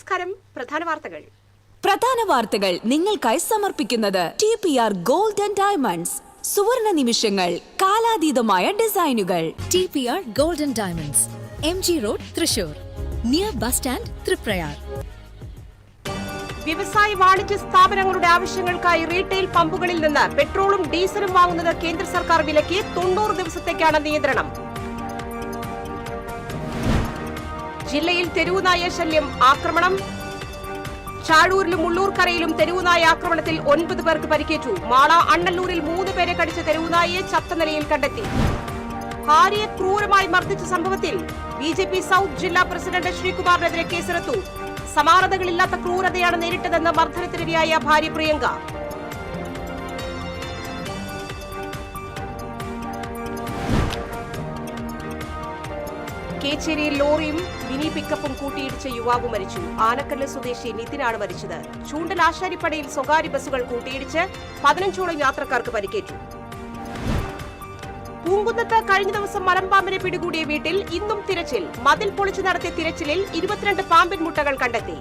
നമസ്കാരം. പ്രധാന വാർത്തകൾ നിങ്ങൾക്കായി സമർപ്പിക്കുന്നത് TPR Gold and Diamonds. സുവർണ നിമിഷങ്ങൾ, കാലാതീതമായ ഡിസൈനുകൾ. TPR Gold and Diamonds, MG Road, Thrissur, near bus stand, Tripprayar. വ്യവസായ വാണിജ്യ സ്ഥാപനങ്ങളുടെ ആവശ്യങ്ങൾക്കായി റീറ്റെയിൽ പമ്പുകളിൽ നിന്ന് പെട്രോളും ഡീസലും വാങ്ങുന്നത് കേന്ദ്ര സർക്കാർ വിലക്കി 90 ദിവസത്തേക്കാണ് നിയന്ത്രണം. ജില്ലയിൽ തെരുവുനായ ശല്യം, ആക്രമണം. ചാഴൂരിലും മുള്ളൂർക്കരയിലും തെരുവുനായ ആക്രമണത്തിൽ 9 പേർക്ക് പരിക്കേറ്റു. മാള അണ്ണല്ലൂരിൽ 3 പേരെ കടിച്ച തെരുവുനായയെ ചത്ത നിലയിൽ കണ്ടെത്തി. ഭാര്യയെ ക്രൂരമായി മർദ്ദിച്ച സംഭവത്തിൽ BJP സൗത്ത് ജില്ലാ പ്രസിഡന്റ് ശ്രീകുമാറിനെതിരെ കേസെടുത്തു. സമാനതകളില്ലാത്ത ക്രൂരതയാണ് നേരിട്ടതെന്ന് മർദ്ദനത്തിനിരയായ ഭാര്യ പ്രിയങ്ക. കേച്ചേരിയിൽ ലോറിയും മിനി പിക്കപ്പും കൂട്ടിയിടിച്ച യുവാവ് മരിച്ചു. ആനക്കല്ല് സ്വദേശി നിതിനാണ് മരിച്ചത്. ചൂണ്ടൽ ആശാരിപ്പടിയിൽ സ്വകാര്യ ബസ്സുകൾ കൂട്ടിയിടിച്ച് 15ഓളം യാത്രക്കാർക്ക് പരിക്കേറ്റു. പൂങ്കുന്നത്ത് കഴിഞ്ഞ ദിവസം മലമ്പാമ്പിനെ പിടികൂടിയ വീട്ടിൽ ഇന്നും തിരച്ചിൽ. മതിൽ പൊളിച്ചു നടത്തിയ തിരച്ചിലിൽ 22 പാമ്പിൻ മുട്ടകൾ കണ്ടെത്തി.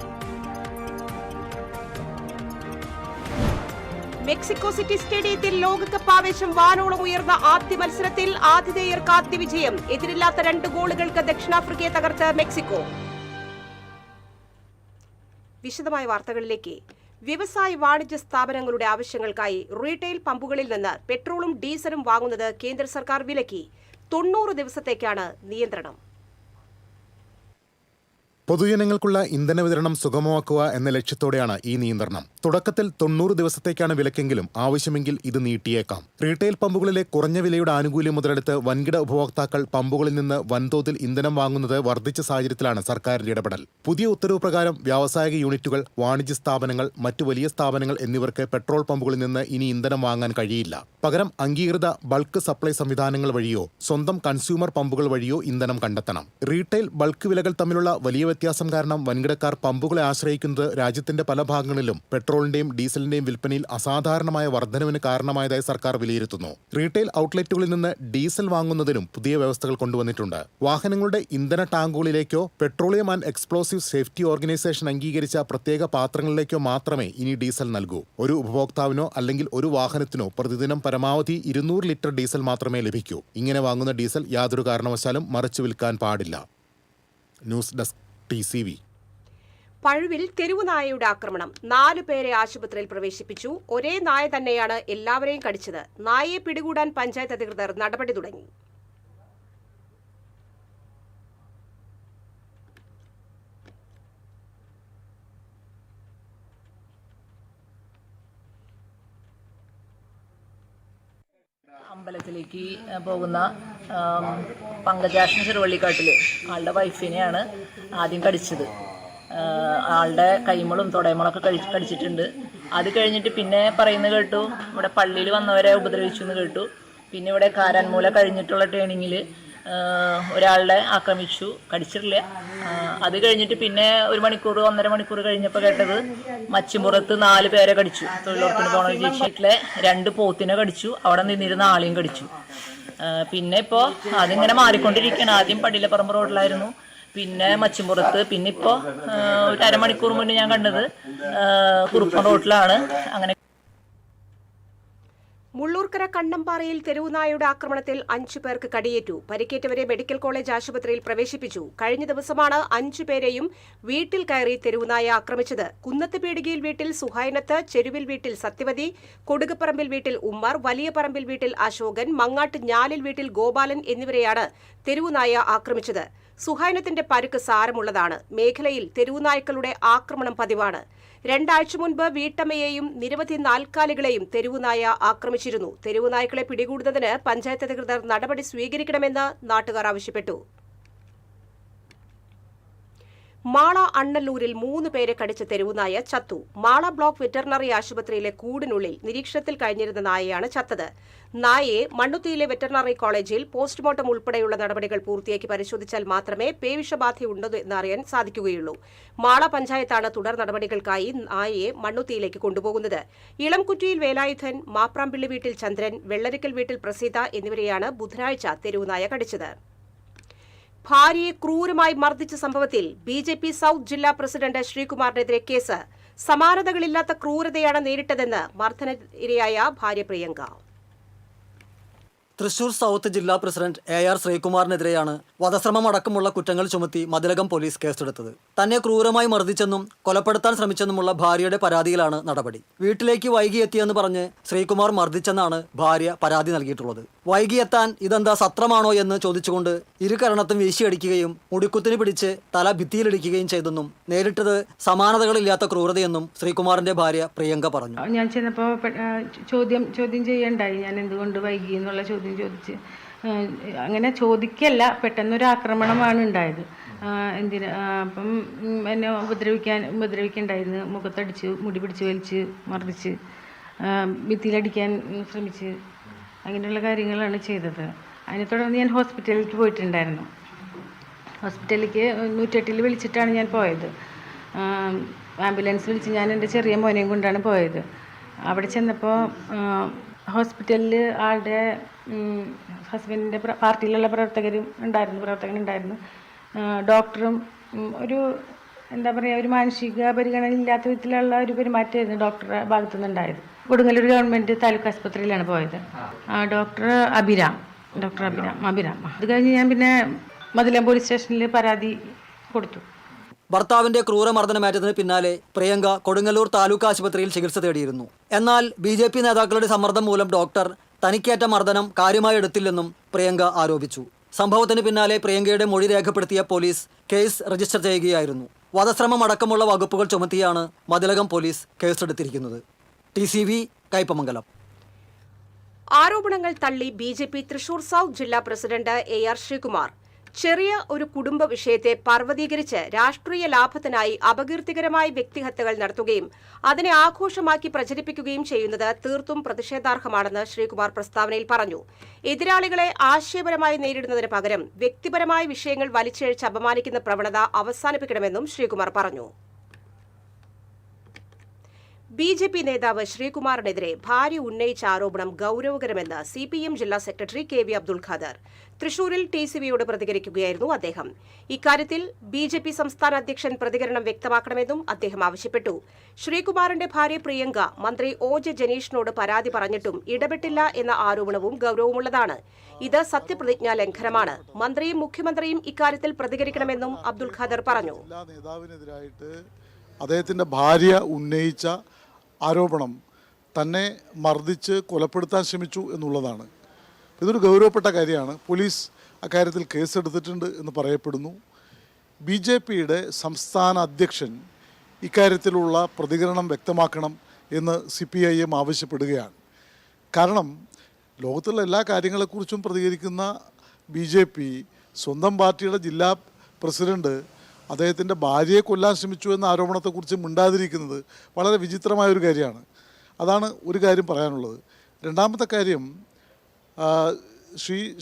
മെക്സിക്കോ സിറ്റി സ്റ്റേഡിയത്തിൽ ലോകകപ്പ് ആവേശം വാനോളം ഉയർന്ന ആദ്യ മത്സരത്തിൽ ആതിഥേയർക്ക് ആദ്യ വിജയം. എതിരില്ലാത്ത 2 ഗോളുകൾക്ക് ദക്ഷിണാഫ്രിക്കയെ തകർത്ത് മെക്സിക്കോ. വിശദമായ വാർത്തകളിലേക്ക്. വ്യവസായ വാണിജ്യ സ്ഥാപനങ്ങളുടെ ആവശ്യങ്ങൾക്കായി റീറ്റെയിൽ പമ്പുകളിൽ നിന്ന് പെട്രോളും ഡീസലും വാങ്ങുന്നത് കേന്ദ്ര സർക്കാർ വിലക്കി. 90 ദിവസത്തേക്കാണ് നിയന്ത്രണം. പൊതുജനങ്ങൾക്കുള്ള ഇന്ധന വിതരണം സുഗമമാക്കുക എന്ന ലക്ഷ്യത്തോടെയാണ് ഈ നിയന്ത്രണം. തുടക്കത്തിൽ 90 ദിവസത്തേക്കാണ് വിലക്കെങ്കിലും ആവശ്യമെങ്കിൽ ഇത് നീട്ടിയേക്കാം. റീറ്റെയിൽ പമ്പുകളിലെ കുറഞ്ഞ വിലയുടെ ആനുകൂല്യം മുതലെടുത്ത് വൻകിട ഉപഭോക്താക്കൾ പമ്പുകളിൽ നിന്ന് വൻതോതിൽ ഇന്ധനം വാങ്ങുന്നത് വർദ്ധിച്ച സാഹചര്യത്തിലാണ് സർക്കാരിന്റെ ഇടപെടൽ. പുതിയ ഉത്തരവ് പ്രകാരം വ്യാവസായിക യൂണിറ്റുകൾ, വാണിജ്യ സ്ഥാപനങ്ങൾ, മറ്റു വലിയ സ്ഥാപനങ്ങൾ എന്നിവർക്ക് പെട്രോൾ പമ്പുകളിൽ നിന്ന് ഇനി ഇന്ധനം വാങ്ങാൻ കഴിയില്ല. പകരം അംഗീകൃത ബൾക്ക് സപ്ലൈ സംവിധാനങ്ങൾ വഴിയോ സ്വന്തം കൺസ്യൂമർ പമ്പുകൾ വഴിയോ ഇന്ധനം കണ്ടെത്തണം. റീറ്റെയിൽ ബൾക്ക് വിലകൾ തമ്മിലുള്ള വലിയ വ്യത്യാസം കാരണം വൻകിടക്കാർ പമ്പുകളെ ആശ്രയിക്കുന്നത് രാജ്യത്തിന്റെ പല ഭാഗങ്ങളിലും പെട്രോളിന്റെയും ഡീസലിന്റെയും വിൽപ്പനയിൽ അസാധാരണമായ വർധനവിന് കാരണമായതായി സർക്കാർ വിലയിരുത്തുന്നു. റീറ്റെയിൽ ഔട്ട്ലെറ്റുകളിൽ നിന്ന് ഡീസൽ വാങ്ങുന്നതിനും പുതിയ വ്യവസ്ഥകൾ കൊണ്ടുവന്നിട്ടുണ്ട്. വാഹനങ്ങളുടെ ഇന്ധന ടാങ്കുകളിലേക്കോ petroleum and explosive safety organisation അംഗീകരിച്ച പ്രത്യേക പാത്രങ്ങളിലേക്കോ മാത്രമേ ഇനി ഡീസൽ നൽകൂ. ഒരു ഉപഭോക്താവിനോ അല്ലെങ്കിൽ ഒരു വാഹനത്തിനോ പ്രതിദിനം പരമാവധി 200 ലിറ്റർ ഡീസൽ മാത്രമേ ലഭിക്കൂ. ഇങ്ങനെ വാങ്ങുന്ന ഡീസൽ യാതൊരു കാരണവശാലും മറിച്ചു വിൽക്കാൻ പാടില്ല. News desk TCV. പഴുവിൽ തെരുവുനായയുടെ ആക്രമണം. 4 പേരെ ആശുപത്രിയിൽ പ്രവേശിപ്പിച്ചു. ഒരേ നായ തന്നെയാണ് എല്ലാവരെയും കടിച്ചത്. നായയെ പിടികൂടാൻ പഞ്ചായത്ത് അധികൃതർ നടപടി തുടങ്ങി. അമ്പലത്തിലേക്ക് പോകുന്ന പങ്കജാഷൻ ചെറുവള്ളിക്കാട്ടിൽ ആളുടെ വൈഫിനെയാണ് ആദ്യം കടിച്ചത്. ആളുടെ കൈമളും തുടയമളൊക്കെ കടിച്ചിട്ടുണ്ട്. അത് കഴിഞ്ഞിട്ട് പിന്നെ പറയുന്നത് കേട്ടു ഇവിടെ പള്ളിയിൽ വന്നവരെ ഉപദ്രവിച്ചു എന്ന് കേട്ടു. പിന്നെ ഇവിടെ കാരാൻമൂല കഴിഞ്ഞിട്ടുള്ള ട്രെയിനിങ്ങിൽ ഒരാളെ ആക്രമിച്ചു, കടിച്ചിട്ടില്ല. അത് കഴിഞ്ഞിട്ട് പിന്നെ 1 മണിക്കൂർ 1.5 മണിക്കൂർ കഴിഞ്ഞപ്പോൾ കേട്ടത് മച്ചിമ്പുറത്ത് 4 പേരെ കടിച്ചു. തൊഴിലുറപ്പിന് പോണ ചേച്ചിയിലെ 2 പോത്തിനെ കടിച്ചു. അവിടെ നിന്നിരുന്ന ആളെയും കടിച്ചു. പിന്നെ ഇപ്പോൾ അതിങ്ങനെ മാറിക്കൊണ്ടിരിക്കുകയാണ്. ആദ്യം പടിയിലപ്പറമ്പ് റോഡിലായിരുന്നു, പിന്നെ മച്ചിമ്പുറത്ത്, പിന്നെ ഇപ്പോൾ ഒരു അരമണിക്കൂർ മുന്നേ ഞാൻ കണ്ടത് കുറുപ്പൻ റോഡിലാണ്. അങ്ങനെ മുള്ളൂർക്കര കണ്ണമ്പാറയിൽ തെരുവുനായയുടെ ആക്രമണത്തിൽ 5 പേർക്ക് കടിയേറ്റു. പരിക്കേറ്റവരെ മെഡിക്കൽ കോളേജ് ആശുപത്രിയിൽ പ്രവേശിപ്പിച്ചു. കഴിഞ്ഞ ദിവസമാണ് 5 പേരെയും വീട്ടിൽ കയറി തെരുവുനായ ആക്രമിച്ചത്. കുന്നത്ത് പീടികയിൽ വീട്ടിൽ സുഹൈനത്ത്, ചെരുവിൽ വീട്ടിൽ സത്യവതി, കൊടുകപ്പറമ്പിൽ വീട്ടിൽ ഉമ്മർ, വലിയ പറമ്പിൽ വീട്ടിൽ അശോകൻ, മങ്ങാട്ട് ഞാലിൽ വീട്ടിൽ ഗോപാലൻ എന്നിവരെയാണ് തെരുവുനായ ആക്രമിച്ചത്. സുഹൈനത്തിന്റെ പരുക്ക് സാരമുള്ളതാണ്. മേഖലയിൽ തെരുവുനായ്ക്കളുടെ ആക്രമണം പതിവാണ്. 2 ആഴ്ച മുൻപ് വീട്ടമ്മയെയും നിരവധി നാൽക്കാലികളെയും തെരുവുനായ ആക്രമിച്ചിരുന്നു. തെരുവുനായ്ക്കളെ പിടികൂടുന്നതിന് പഞ്ചായത്ത് അധികൃതർ നടപടി സ്വീകരിക്കണമെന്ന് നാട്ടുകാർ ആവശ്യപ്പെട്ടു. മാള അണ്ണല്ലൂരിൽ 3 പേരെ കടിച്ച തെരുവുനായ ചത്തു. മാള ബ്ലോക്ക് വെറ്ററിനറി ആശുപത്രിയിലെ കൂടിനുള്ളിൽ നിരീക്ഷണത്തിൽ കഴിഞ്ഞിരുന്ന നായയാണ് ചത്തത്. നായയെ മണ്ണുത്തിയിലെ വെറ്ററിനറി കോളേജിൽ പോസ്റ്റ്മോർട്ടം ഉൾപ്പെടെയുള്ള നടപടികൾ പൂർത്തിയാക്കി പരിശോധിച്ചാൽ മാത്രമേ പേവിഷബാധയുണ്ടോ എന്നറിയാൻ സാധിക്കുകയുള്ളൂ. മാള പഞ്ചായത്താണ് തുടർ നടപടികൾക്കായി നായയെ മണ്ണുത്തിയിലേക്ക് കൊണ്ടുപോകുന്നത്. ഇളംകുറ്റിയിൽ വേലായുധൻ, മാപ്രാമ്പിള്ളി വീട്ടിൽ ചന്ദ്രൻ, വെള്ളരിക്കൽ വീട്ടിൽ പ്രസീത എന്നിവരെയാണ് ബുധനാഴ്ച തെരുവുനായ കടിച്ചത്. ഭാര്യയെ ക്രൂരമായി മർദ്ദിച്ച സംഭവത്തിൽ ബിജെപി സൗത്ത് ജില്ലാ പ്രസിഡന്റ് ശ്രീകുമാറിനെതിരെ കേസ്. സമാനതകളില്ലാത്ത ക്രൂരതയാണ് നേരിട്ടതെന്ന് മർദ്ദനത്തിനിരയായ ഭാര്യ പ്രിയങ്ക. തൃശൂർ സൗത്ത് ജില്ലാ പ്രസിഡന്റ് AR ശ്രീകുമാറിനെതിരെയാണ് വധശ്രമം അടക്കമുള്ള കുറ്റങ്ങൾ ചുമത്തി മതിലകം പോലീസ് കേസെടുത്തത്. തന്നെ ക്രൂരമായി മർദ്ദിച്ചെന്നും കൊലപ്പെടുത്താൻ ശ്രമിച്ചെന്നുമുള്ള ഭാര്യയുടെ പരാതിയിലാണ് നടപടി. വീട്ടിലേക്ക് വൈകിയെത്തിയെന്ന് പറഞ്ഞ് ശ്രീകുമാർ മർദ്ദിച്ചെന്നാണ് ഭാര്യ പരാതി നൽകിയിട്ടുള്ളത്. വൈകിയെത്താൻ ഇതെന്താ സത്രമാണോ എന്ന് ചോദിച്ചുകൊണ്ട് ഇരുകരണത്തും വീശിയടിക്കുകയും മുടിക്കുത്തിന് പിടിച്ച് തല ഭിത്തിയിലിടിക്കുകയും ചെയ്തെന്നും നേരിട്ടത് സമാനതകളില്ലാത്ത ക്രൂരതയെന്നും ശ്രീകുമാറിന്റെ ഭാര്യ പ്രിയങ്ക പറഞ്ഞു. ഞാൻ ചെന്നപ്പോൾ ചോദ്യം ചെയ്യണ്ടായി, ഞാൻ എന്തുകൊണ്ട് വൈകി എന്നുള്ള ചോദ്യം ചോദിച്ച്. അങ്ങനെ ചോദിക്കല്ല, പെട്ടെന്നൊരു ആക്രമണമാണ് ഉണ്ടായത്. അപ്പം എന്നെ ഉപദ്രവിക്കണ്ടായിരുന്നു. മുഖത്തടിച്ച്, മുടി പിടിച്ച് വലിച്ച് മർദ്ദിച്ച്, ഭിത്തിയിലടിക്കാൻ ശ്രമിച്ച്, അങ്ങനെയുള്ള കാര്യങ്ങളാണ് ചെയ്തത്. അതിനെ തുടർന്ന് ഞാൻ ഹോസ്പിറ്റലിലേക്ക് പോയിട്ടുണ്ടായിരുന്നു. ഹോസ്പിറ്റലിലേക്ക് 108 വിളിച്ചിട്ടാണ് ഞാൻ പോയത്. ആംബുലൻസ് വിളിച്ച് ഞാൻ എൻ്റെ ചെറിയ മോനെയും കൊണ്ടാണ് പോയത്. അവിടെ ചെന്നപ്പോൾ ഹോസ്പിറ്റലിൽ ആളുടെ ഹസ്ബൻഡിൻ്റെ പാർട്ടിയിലുള്ള പ്രവർത്തകനുണ്ടായിരുന്നു. ഡോക്ടറും ഒരു എന്താ പറയുക, ഒരു മാനസിക പരിഗണന ഇല്ലാത്ത വിധത്തിലുള്ള ഒരു പെരുമാറ്റമായിരുന്നു ഡോക്ടറുടെ ഭാഗത്തു നിന്നുണ്ടായത്. കൊടുങ്ങല്ലൂർ ഗവൺമെൻറ് താലൂക്ക് ആശുപത്രിയിലാണ് പോയത്. ഡോക്ടർ അഭിരാം. അത് കഴിഞ്ഞ് ഞാൻ പിന്നെ മതിലകം പോലീസ് സ്റ്റേഷനിൽ പരാതി കൊടുത്തു. ഭർത്താവിന്റെ ക്രൂരമർദ്ദനമേറ്റതിന് പിന്നാലെ പ്രിയങ്ക കൊടുങ്ങല്ലൂർ താലൂക്ക് ആശുപത്രിയിൽ ചികിത്സ തേടിയിരുന്നു. എന്നാൽ BJP നേതാക്കളുടെ സമ്മർദ്ദം മൂലം ഡോക്ടർ തനിക്കേറ്റ മർദ്ദനം കാര്യമായി എടുത്തില്ലെന്നും പ്രിയങ്ക ആരോപിച്ചു. സംഭവത്തിന് പിന്നാലെ പ്രിയങ്കയുടെ മൊഴി രേഖപ്പെടുത്തിയ പോലീസ് കേസ് രജിസ്റ്റർ ചെയ്യുകയായിരുന്നു. വധശ്രമം അടക്കമുള്ള വകുപ്പുകൾ ചുമത്തിയാണ് മതിലകം പോലീസ് കേസെടുത്തിരിക്കുന്നത്. TCV കയ്പമംഗലം. ആരോപണങ്ങൾ തള്ളി ബിജെപി തൃശൂർ സൗത്ത് ജില്ലാ പ്രസിഡന്റ് AR ശ്രീകുമാർ. ചെറിയ ഒരു കുടുംബ വിഷയത്തെ പർവ്വതീകരിച്ച് രാഷ്ട്രീയ ലാഭത്തിനായി അപകീർത്തികരമായ വ്യക്തിഹത്യകൾ നടത്തുകയും അതിനെ ആഘോഷമാക്കി പ്രചരിപ്പിക്കുകയും ചെയ്യുന്നത് തീർത്തും പ്രതിഷേധാർഹമാണെന്ന് ശ്രീകുമാർ പ്രസ്താവനയിൽ പറഞ്ഞു. എതിരാളികളെ ആശയപരമായി നേരിടുന്നതിന് പകരം വ്യക്തിപരമായ വിഷയങ്ങൾ വലിച്ചിഴച്ച് അപമാനിക്കുന്ന പ്രവണത അവസാനിപ്പിക്കണമെന്നും ശ്രീകുമാർ പറഞ്ഞു. BJP നേതാവ് ശ്രീകുമാറിനെതിരെ ഭാര്യ ഉന്നയിച്ച ആരോപണം ഗൌരവകരമെന്ന് CPM ജില്ലാ സെക്രട്ടറി KV അബ്ദുൾ ഖാദർ. തൃശൂരിൽ TCVയോട് പ്രതികരിക്കുകയായിരുന്നു അദ്ദേഹം. ഇക്കാര്യത്തിൽ BJP സംസ്ഥാന അധ്യക്ഷൻ പ്രതികരണം വ്യക്തമാക്കണമെന്നും അദ്ദേഹം ആവശ്യപ്പെട്ടു. ശ്രീകുമാറിന്റെ ഭാര്യ പ്രിയങ്ക മന്ത്രി OJ ജനീഷിനോട് പരാതി പറഞ്ഞിട്ടും ഇടപെട്ടില്ല എന്ന ആരോപണവും ഗൌരവമുള്ളതാണ്. ഇത് സത്യപ്രതിജ്ഞാ ലംഘനമാണ്. മന്ത്രിയും മുഖ്യമന്ത്രിയും ഇക്കാര്യത്തിൽ പ്രതികരിക്കണമെന്നും അബ്ദുൾ ഖാദർ പറഞ്ഞു. അദ്ദേഹത്തിന്റെ ഭാര്യ ഉന്നയിച്ച ആരോപണം തന്നെ മർദ്ദിച്ച് കൊലപ്പെടുത്താൻ ശ്രമിച്ചു എന്നുള്ളതാണ്. ഇതൊരു ഗൗരവപ്പെട്ട കാര്യമാണ്. പോലീസ് അക്കാര്യത്തിൽ കേസെടുത്തിട്ടുണ്ട് എന്ന് പറയപ്പെടുന്നു. BJPയുടെ സംസ്ഥാന അധ്യക്ഷൻ ഇക്കാര്യത്തിലുള്ള പ്രതികരണം വ്യക്തമാക്കണം എന്ന് CPIM ആവശ്യപ്പെടുകയാണ്. കാരണം ലോകത്തുള്ള എല്ലാ കാര്യങ്ങളെക്കുറിച്ചും പ്രതികരിക്കുന്ന BJP സ്വന്തം പാർട്ടിയുടെ ജില്ലാ പ്രസിഡന്റ് അദ്ദേഹത്തിൻ്റെ ഭാര്യയെ കൊല്ലാൻ ശ്രമിച്ചു എന്ന ആരോപണത്തെക്കുറിച്ച് മിണ്ടാതിരിക്കുന്നത് വളരെ വിചിത്രമായൊരു കാര്യമാണ്. അതാണ് ഒരു കാര്യം പറയാനുള്ളത്. രണ്ടാമത്തെ കാര്യം,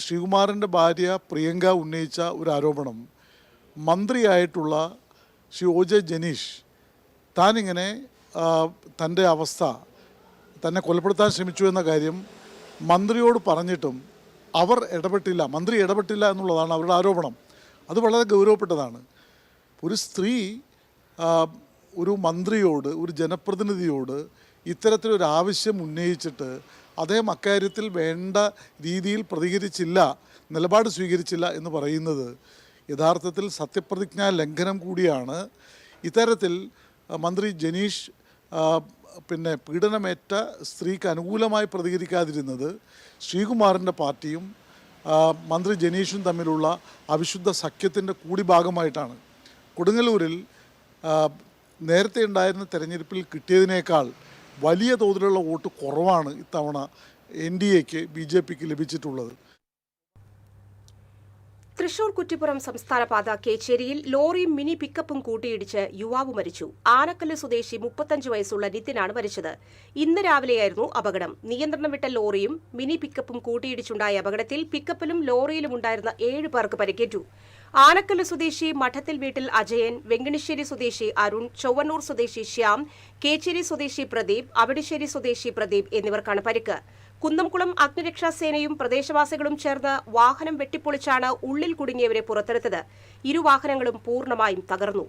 ശ്രീകുമാറിൻ്റെ ഭാര്യ പ്രിയങ്ക ഉന്നയിച്ച ഒരു ആരോപണം, മന്ത്രിയായിട്ടുള്ള ശ്രീ OJ ജനീഷ് താനിങ്ങനെ തൻ്റെ അവസ്ഥ, തന്നെ കൊലപ്പെടുത്താൻ ശ്രമിച്ചു എന്ന കാര്യം മന്ത്രിയോട് പറഞ്ഞിട്ടും മന്ത്രി ഇടപെട്ടില്ല എന്നുള്ളതാണ് അവരുടെ ആരോപണം. അത് വളരെ ഗൗരവപ്പെട്ടതാണ്. ഒരു സ്ത്രീ ഒരു മന്ത്രിയോട്, ഒരു ജനപ്രതിനിധിയോട് ഇത്തരത്തിലൊരു ആവശ്യം ഉന്നയിച്ചിട്ട് അദ്ദേഹം അക്കാര്യത്തിൽ വേണ്ട രീതിയിൽ പ്രതികരിച്ചില്ല, നിലപാട് സ്വീകരിച്ചില്ല എന്ന് പറയുന്നത് യഥാർത്ഥത്തിൽ സത്യപ്രതിജ്ഞാ ലംഘനം കൂടിയാണ്. ഇത്തരത്തിൽ മന്ത്രി ജനീഷ് പീഡനമേറ്റ സ്ത്രീക്ക് അനുകൂലമായി പ്രതികരിക്കാതിരുന്നത് ശ്രീകുമാറിൻ്റെ പാർട്ടിയും മന്ത്രി ജനീഷും തമ്മിലുള്ള അവിശുദ്ധ സഖ്യത്തിൻ്റെ കൂടി ഭാഗമായിട്ടാണ്. കൊടുങ്ങല്ലൂരിൽ നേരത്തെ ഉണ്ടായിരുന്ന തെരഞ്ഞെടുപ്പിൽ കിട്ടിയതിനേക്കാൾ വലിയ തോതിലുള്ള വോട്ട് കുറവാണ് ഇത്തവണ NDAക്ക് BJPക്ക് ലഭിച്ചിട്ടുള്ളത്. തൃശൂർ കുറ്റിപ്പുറം സംസ്ഥാന പാത കേച്ചേരിയിൽ ലോറിയും മിനി പിക്കപ്പും കൂട്ടിയിടിച്ച് യുവാവ് മരിച്ചു. ആനക്കല്ല് സ്വദേശി 35 വയസ്സുള്ള നിതിനാണ് മരിച്ചത്. ഇന്ന് രാവിലെയായിരുന്നു അപകടം. നിയന്ത്രണം വിട്ട ലോറിയും മിനി പിക്കപ്പും കൂട്ടിയിടിച്ചുണ്ടായ അപകടത്തിൽ പിക്കപ്പിലും ലോറിയിലും ഉണ്ടായിരുന്ന 7 പേർക്ക് പരിക്കേറ്റു. ആനക്കല്ല് സ്വദേശി മഠത്തിൽ വീട്ടിൽ അജയൻ, വെങ്കണിശ്ശേരി സ്വദേശി അരുൺ, ചൊവ്വന്നൂർ സ്വദേശി ശ്യാം, കേച്ചേരി സ്വദേശി പ്രദീപ്, അവിടിശ്ശേരി സ്വദേശി പ്രദീപ് എന്നിവർക്കാണ് പരിക്ക്. കുന്നംകുളം അഗ്നിരക്ഷാസേനയും പ്രദേശവാസികളും ചേർന്ന് വാഹനം വെട്ടിപ്പൊളിച്ചാണ് ഉള്ളിൽ കുടുങ്ങിയവരെ പുറത്തെടുത്തത്. ഇരുവാഹനങ്ങളും പൂർണ്ണമായും തകർന്നു.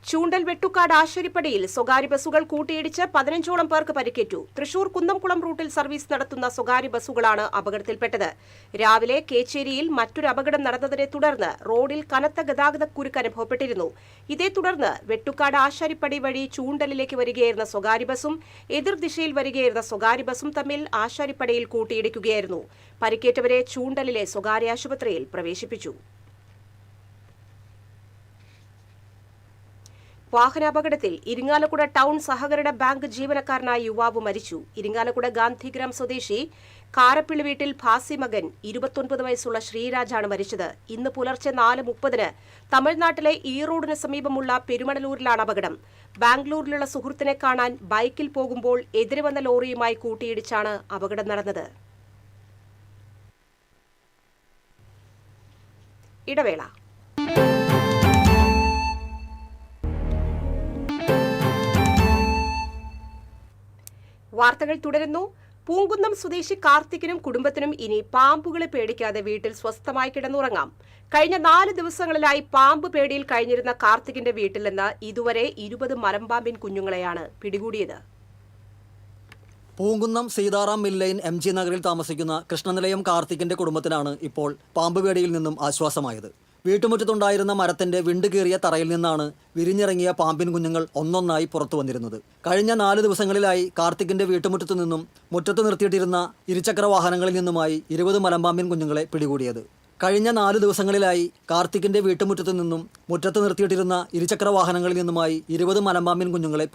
ചൂണ്ടൽ വെട്ടുക്കാട് ആശാരിപ്പടിയിൽ സ്വകാര്യ ബസ്സുകൾ കൂട്ടിയിടിച്ച് 15ഓളം പേർക്ക് പരിക്കേറ്റു. തൃശൂർ കുന്നംകുളം റൂട്ടിൽ സർവീസ് നടത്തുന്ന സ്വകാര്യ ബസ്സുകളാണ് അപകടത്തിൽപ്പെട്ടത്. രാവിലെ കേച്ചേരിയിൽ മറ്റൊരു അപകടം നടന്നതിനെ തുടർന്ന് റോഡിൽ കനത്ത ഗതാഗതക്കുരുക്ക് അനുഭവപ്പെട്ടിരുന്നു. ഇതേ തുടർന്ന് വെട്ടുക്കാട് ആശാരിപ്പടി വഴി ചൂണ്ടലിലേക്ക് വരികയായിരുന്ന സ്വകാര്യ ബസ്സും എതിർദിശയിൽ വരികയായിരുന്ന സ്വകാര്യ ബസ്സും തമ്മിൽ ആശാരിപ്പടിയിൽ കൂട്ടിയിടിക്കുകയായിരുന്നു. പരിക്കേറ്റവരെ ചൂണ്ടലിലെ സ്വകാര്യ ആശുപത്രിയിൽ പ്രവേശിപ്പിച്ചു. വാഹനാപകടത്തിൽ ഇരിങ്ങാലക്കുട ടൗൺ സഹകരണ ബാങ്ക് ജീവനക്കാരനായ യുവാവ് മരിച്ചു. ഇരിങ്ങാലക്കുട ഗാന്ധിഗ്രാം സ്വദേശി കാരപ്പിള്ളി വീട്ടിൽ ഭാസി മകൻ 29 വയസ്സുള്ള ശ്രീരാജാണ് മരിച്ചത്. ഇന്ന് പുലർച്ചെ 4:30 തമിഴ്നാട്ടിലെ ഈറോഡിന് സമീപമുള്ള പെരുമണലൂരിലാണ് അപകടം. ബാംഗ്ലൂരിലുള്ള സുഹൃത്തിനെ കാണാൻ ബൈക്കിൽ പോകുമ്പോൾ എതിരെ വന്ന ലോറിയുമായി കൂട്ടിയിടിച്ചാണ് അപകടം നടന്നത്. ഇടവേള. വാർത്തകൾ തുടരുന്നു. പൂങ്കുന്നം സ്വദേശി കാർത്തികിനും കുടുംബത്തിനും ഇനി പാമ്പുകളെ പേടിക്കാതെ വീട്ടിൽ സ്വസ്ഥമായി കിടന്നുറങ്ങാം. കഴിഞ്ഞ 4 ദിവസങ്ങളിലായി പാമ്പ് പേടിയിൽ കഴിഞ്ഞിരുന്ന കാർത്തികിന്റെ വീട്ടിൽ നിന്ന് ഇതുവരെ 20 മലമ്പാമ്പിൻ കുഞ്ഞുങ്ങളെയാണ് പിടികൂടിയത്. പൂങ്കുന്നം സീതാറാം മില്ലൈൻ MG നഗറിൽ താമസിക്കുന്ന കൃഷ്ണനിലയം കാർത്തികിന്റെ കുടുംബത്തിനാണ് ഇപ്പോൾ പാമ്പ് പേടിയിൽ നിന്നും ആശ്വാസമായത്. വീട്ടുമുറ്റത്തുണ്ടായിരുന്ന മരത്തിന്റെ വിണ്ടുകീറിയ തറയിൽ നിന്നാണ് വിരിഞ്ഞിറങ്ങിയ പാമ്പിൻ കുഞ്ഞുങ്ങൾ ഒന്നൊന്നായി പുറത്തു വന്നിരുന്നത്. കഴിഞ്ഞ 4 ദിവസങ്ങളിലായി കാർത്തികിന്റെ വീട്ടുമുറ്റത്തു നിന്നും മുറ്റത്ത് നിർത്തിയിട്ടിരുന്ന ഇരുചക്ര വാഹനങ്ങളിൽ നിന്നുമായി 20 മലമ്പാമ്പിൻ കുഞ്ഞുങ്ങളെ പിടികൂടിയത്. കഴിഞ്ഞ 4 ദിവസങ്ങളിലായി കാർത്തികിന്റെ വീട്ടുമുറ്റത്തു നിന്നും മുറ്റത്ത് നിർത്തിയിട്ടിരുന്ന ഇരുചക്ര വാഹനങ്ങളിൽ നിന്നുമായി 20 മലമ്പാമ്പിൻ കുഞ്ഞുങ്ങളെ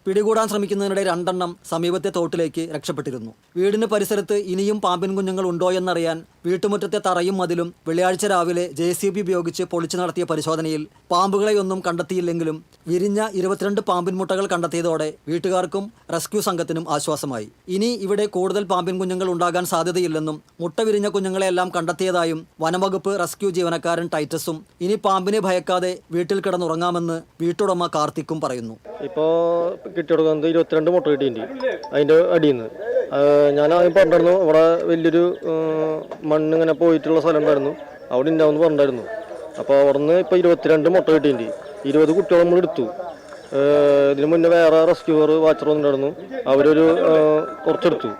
പിടികൂടാൻ ശ്രമിക്കുന്നതിനിടെ 2 എണ്ണം സമീപത്തെ തോട്ടിലേക്ക് രക്ഷപ്പെട്ടിരുന്നു. വീടിന് പരിസരത്ത് ഇനിയും പാമ്പിൻ കുഞ്ഞുങ്ങൾ ഉണ്ടോ എന്നറിയാൻ വീട്ടുമുറ്റത്തെ തറയും മതിലും വെള്ളിയാഴ്ച രാവിലെ JCB ഉപയോഗിച്ച് പൊളിച്ചു നടത്തിയ പരിശോധനയിൽ പാമ്പുകളെയൊന്നും കണ്ടെത്തിയില്ലെങ്കിലും വിരിഞ്ഞ 22 പാമ്പിൻ മുട്ടകൾ കണ്ടെത്തിയതോടെ വീട്ടുകാർക്കും റെസ്ക്യൂ സംഘത്തിനും ആശ്വാസമായി. ഇനി ഇവിടെ കൂടുതൽ പാമ്പിൻ കുഞ്ഞുങ്ങൾ ഉണ്ടാകാൻ സാധ്യതയില്ലെന്നും മുട്ട വിരിഞ്ഞ കുഞ്ഞുങ്ങളെല്ലാം കണ്ടെത്തിയതായും വനംവകുപ്പ് റെസ്ക്യൂ ജീവനക്കാരൻ ടൈറ്റസും ഇനി പാമ്പിനെ ഭയക്കാതെ വീട്ടിൽ കിടന്നുറങ്ങാമെന്ന് വീട്ടുടമ കാർത്തിക്കും പറയുന്നു. ഇപ്പോൾ കിട്ടിയെടുക്കുന്നത് 22 മുട്ട കിട്ടിയിട്ടുണ്ട്. അതിൻ്റെ അടിയിൽ നിന്ന് ഞാൻ ആദ്യം പറഞ്ഞിരുന്നു ഇവിടെ വലിയൊരു മണ്ണിങ്ങനെ പോയിട്ടുള്ള സ്ഥലം ഉണ്ടായിരുന്നു, അവിടെ ഉണ്ടാവുമെന്ന് പറഞ്ഞിരുന്നു. അപ്പോൾ അവിടെ നിന്ന് ഇപ്പോൾ 22 മുട്ട കിട്ടിയിട്ടുണ്ട്. 20 കുട്ടികൾ നമ്മൾ എടുത്തു. ഇതിന് മുന്നേ വേറെ റെസ്ക്യൂവർ വാച്ചർ വന്നിട്ടുണ്ടായിരുന്നു, അവരൊരു കുറച്ചെടുത്തു.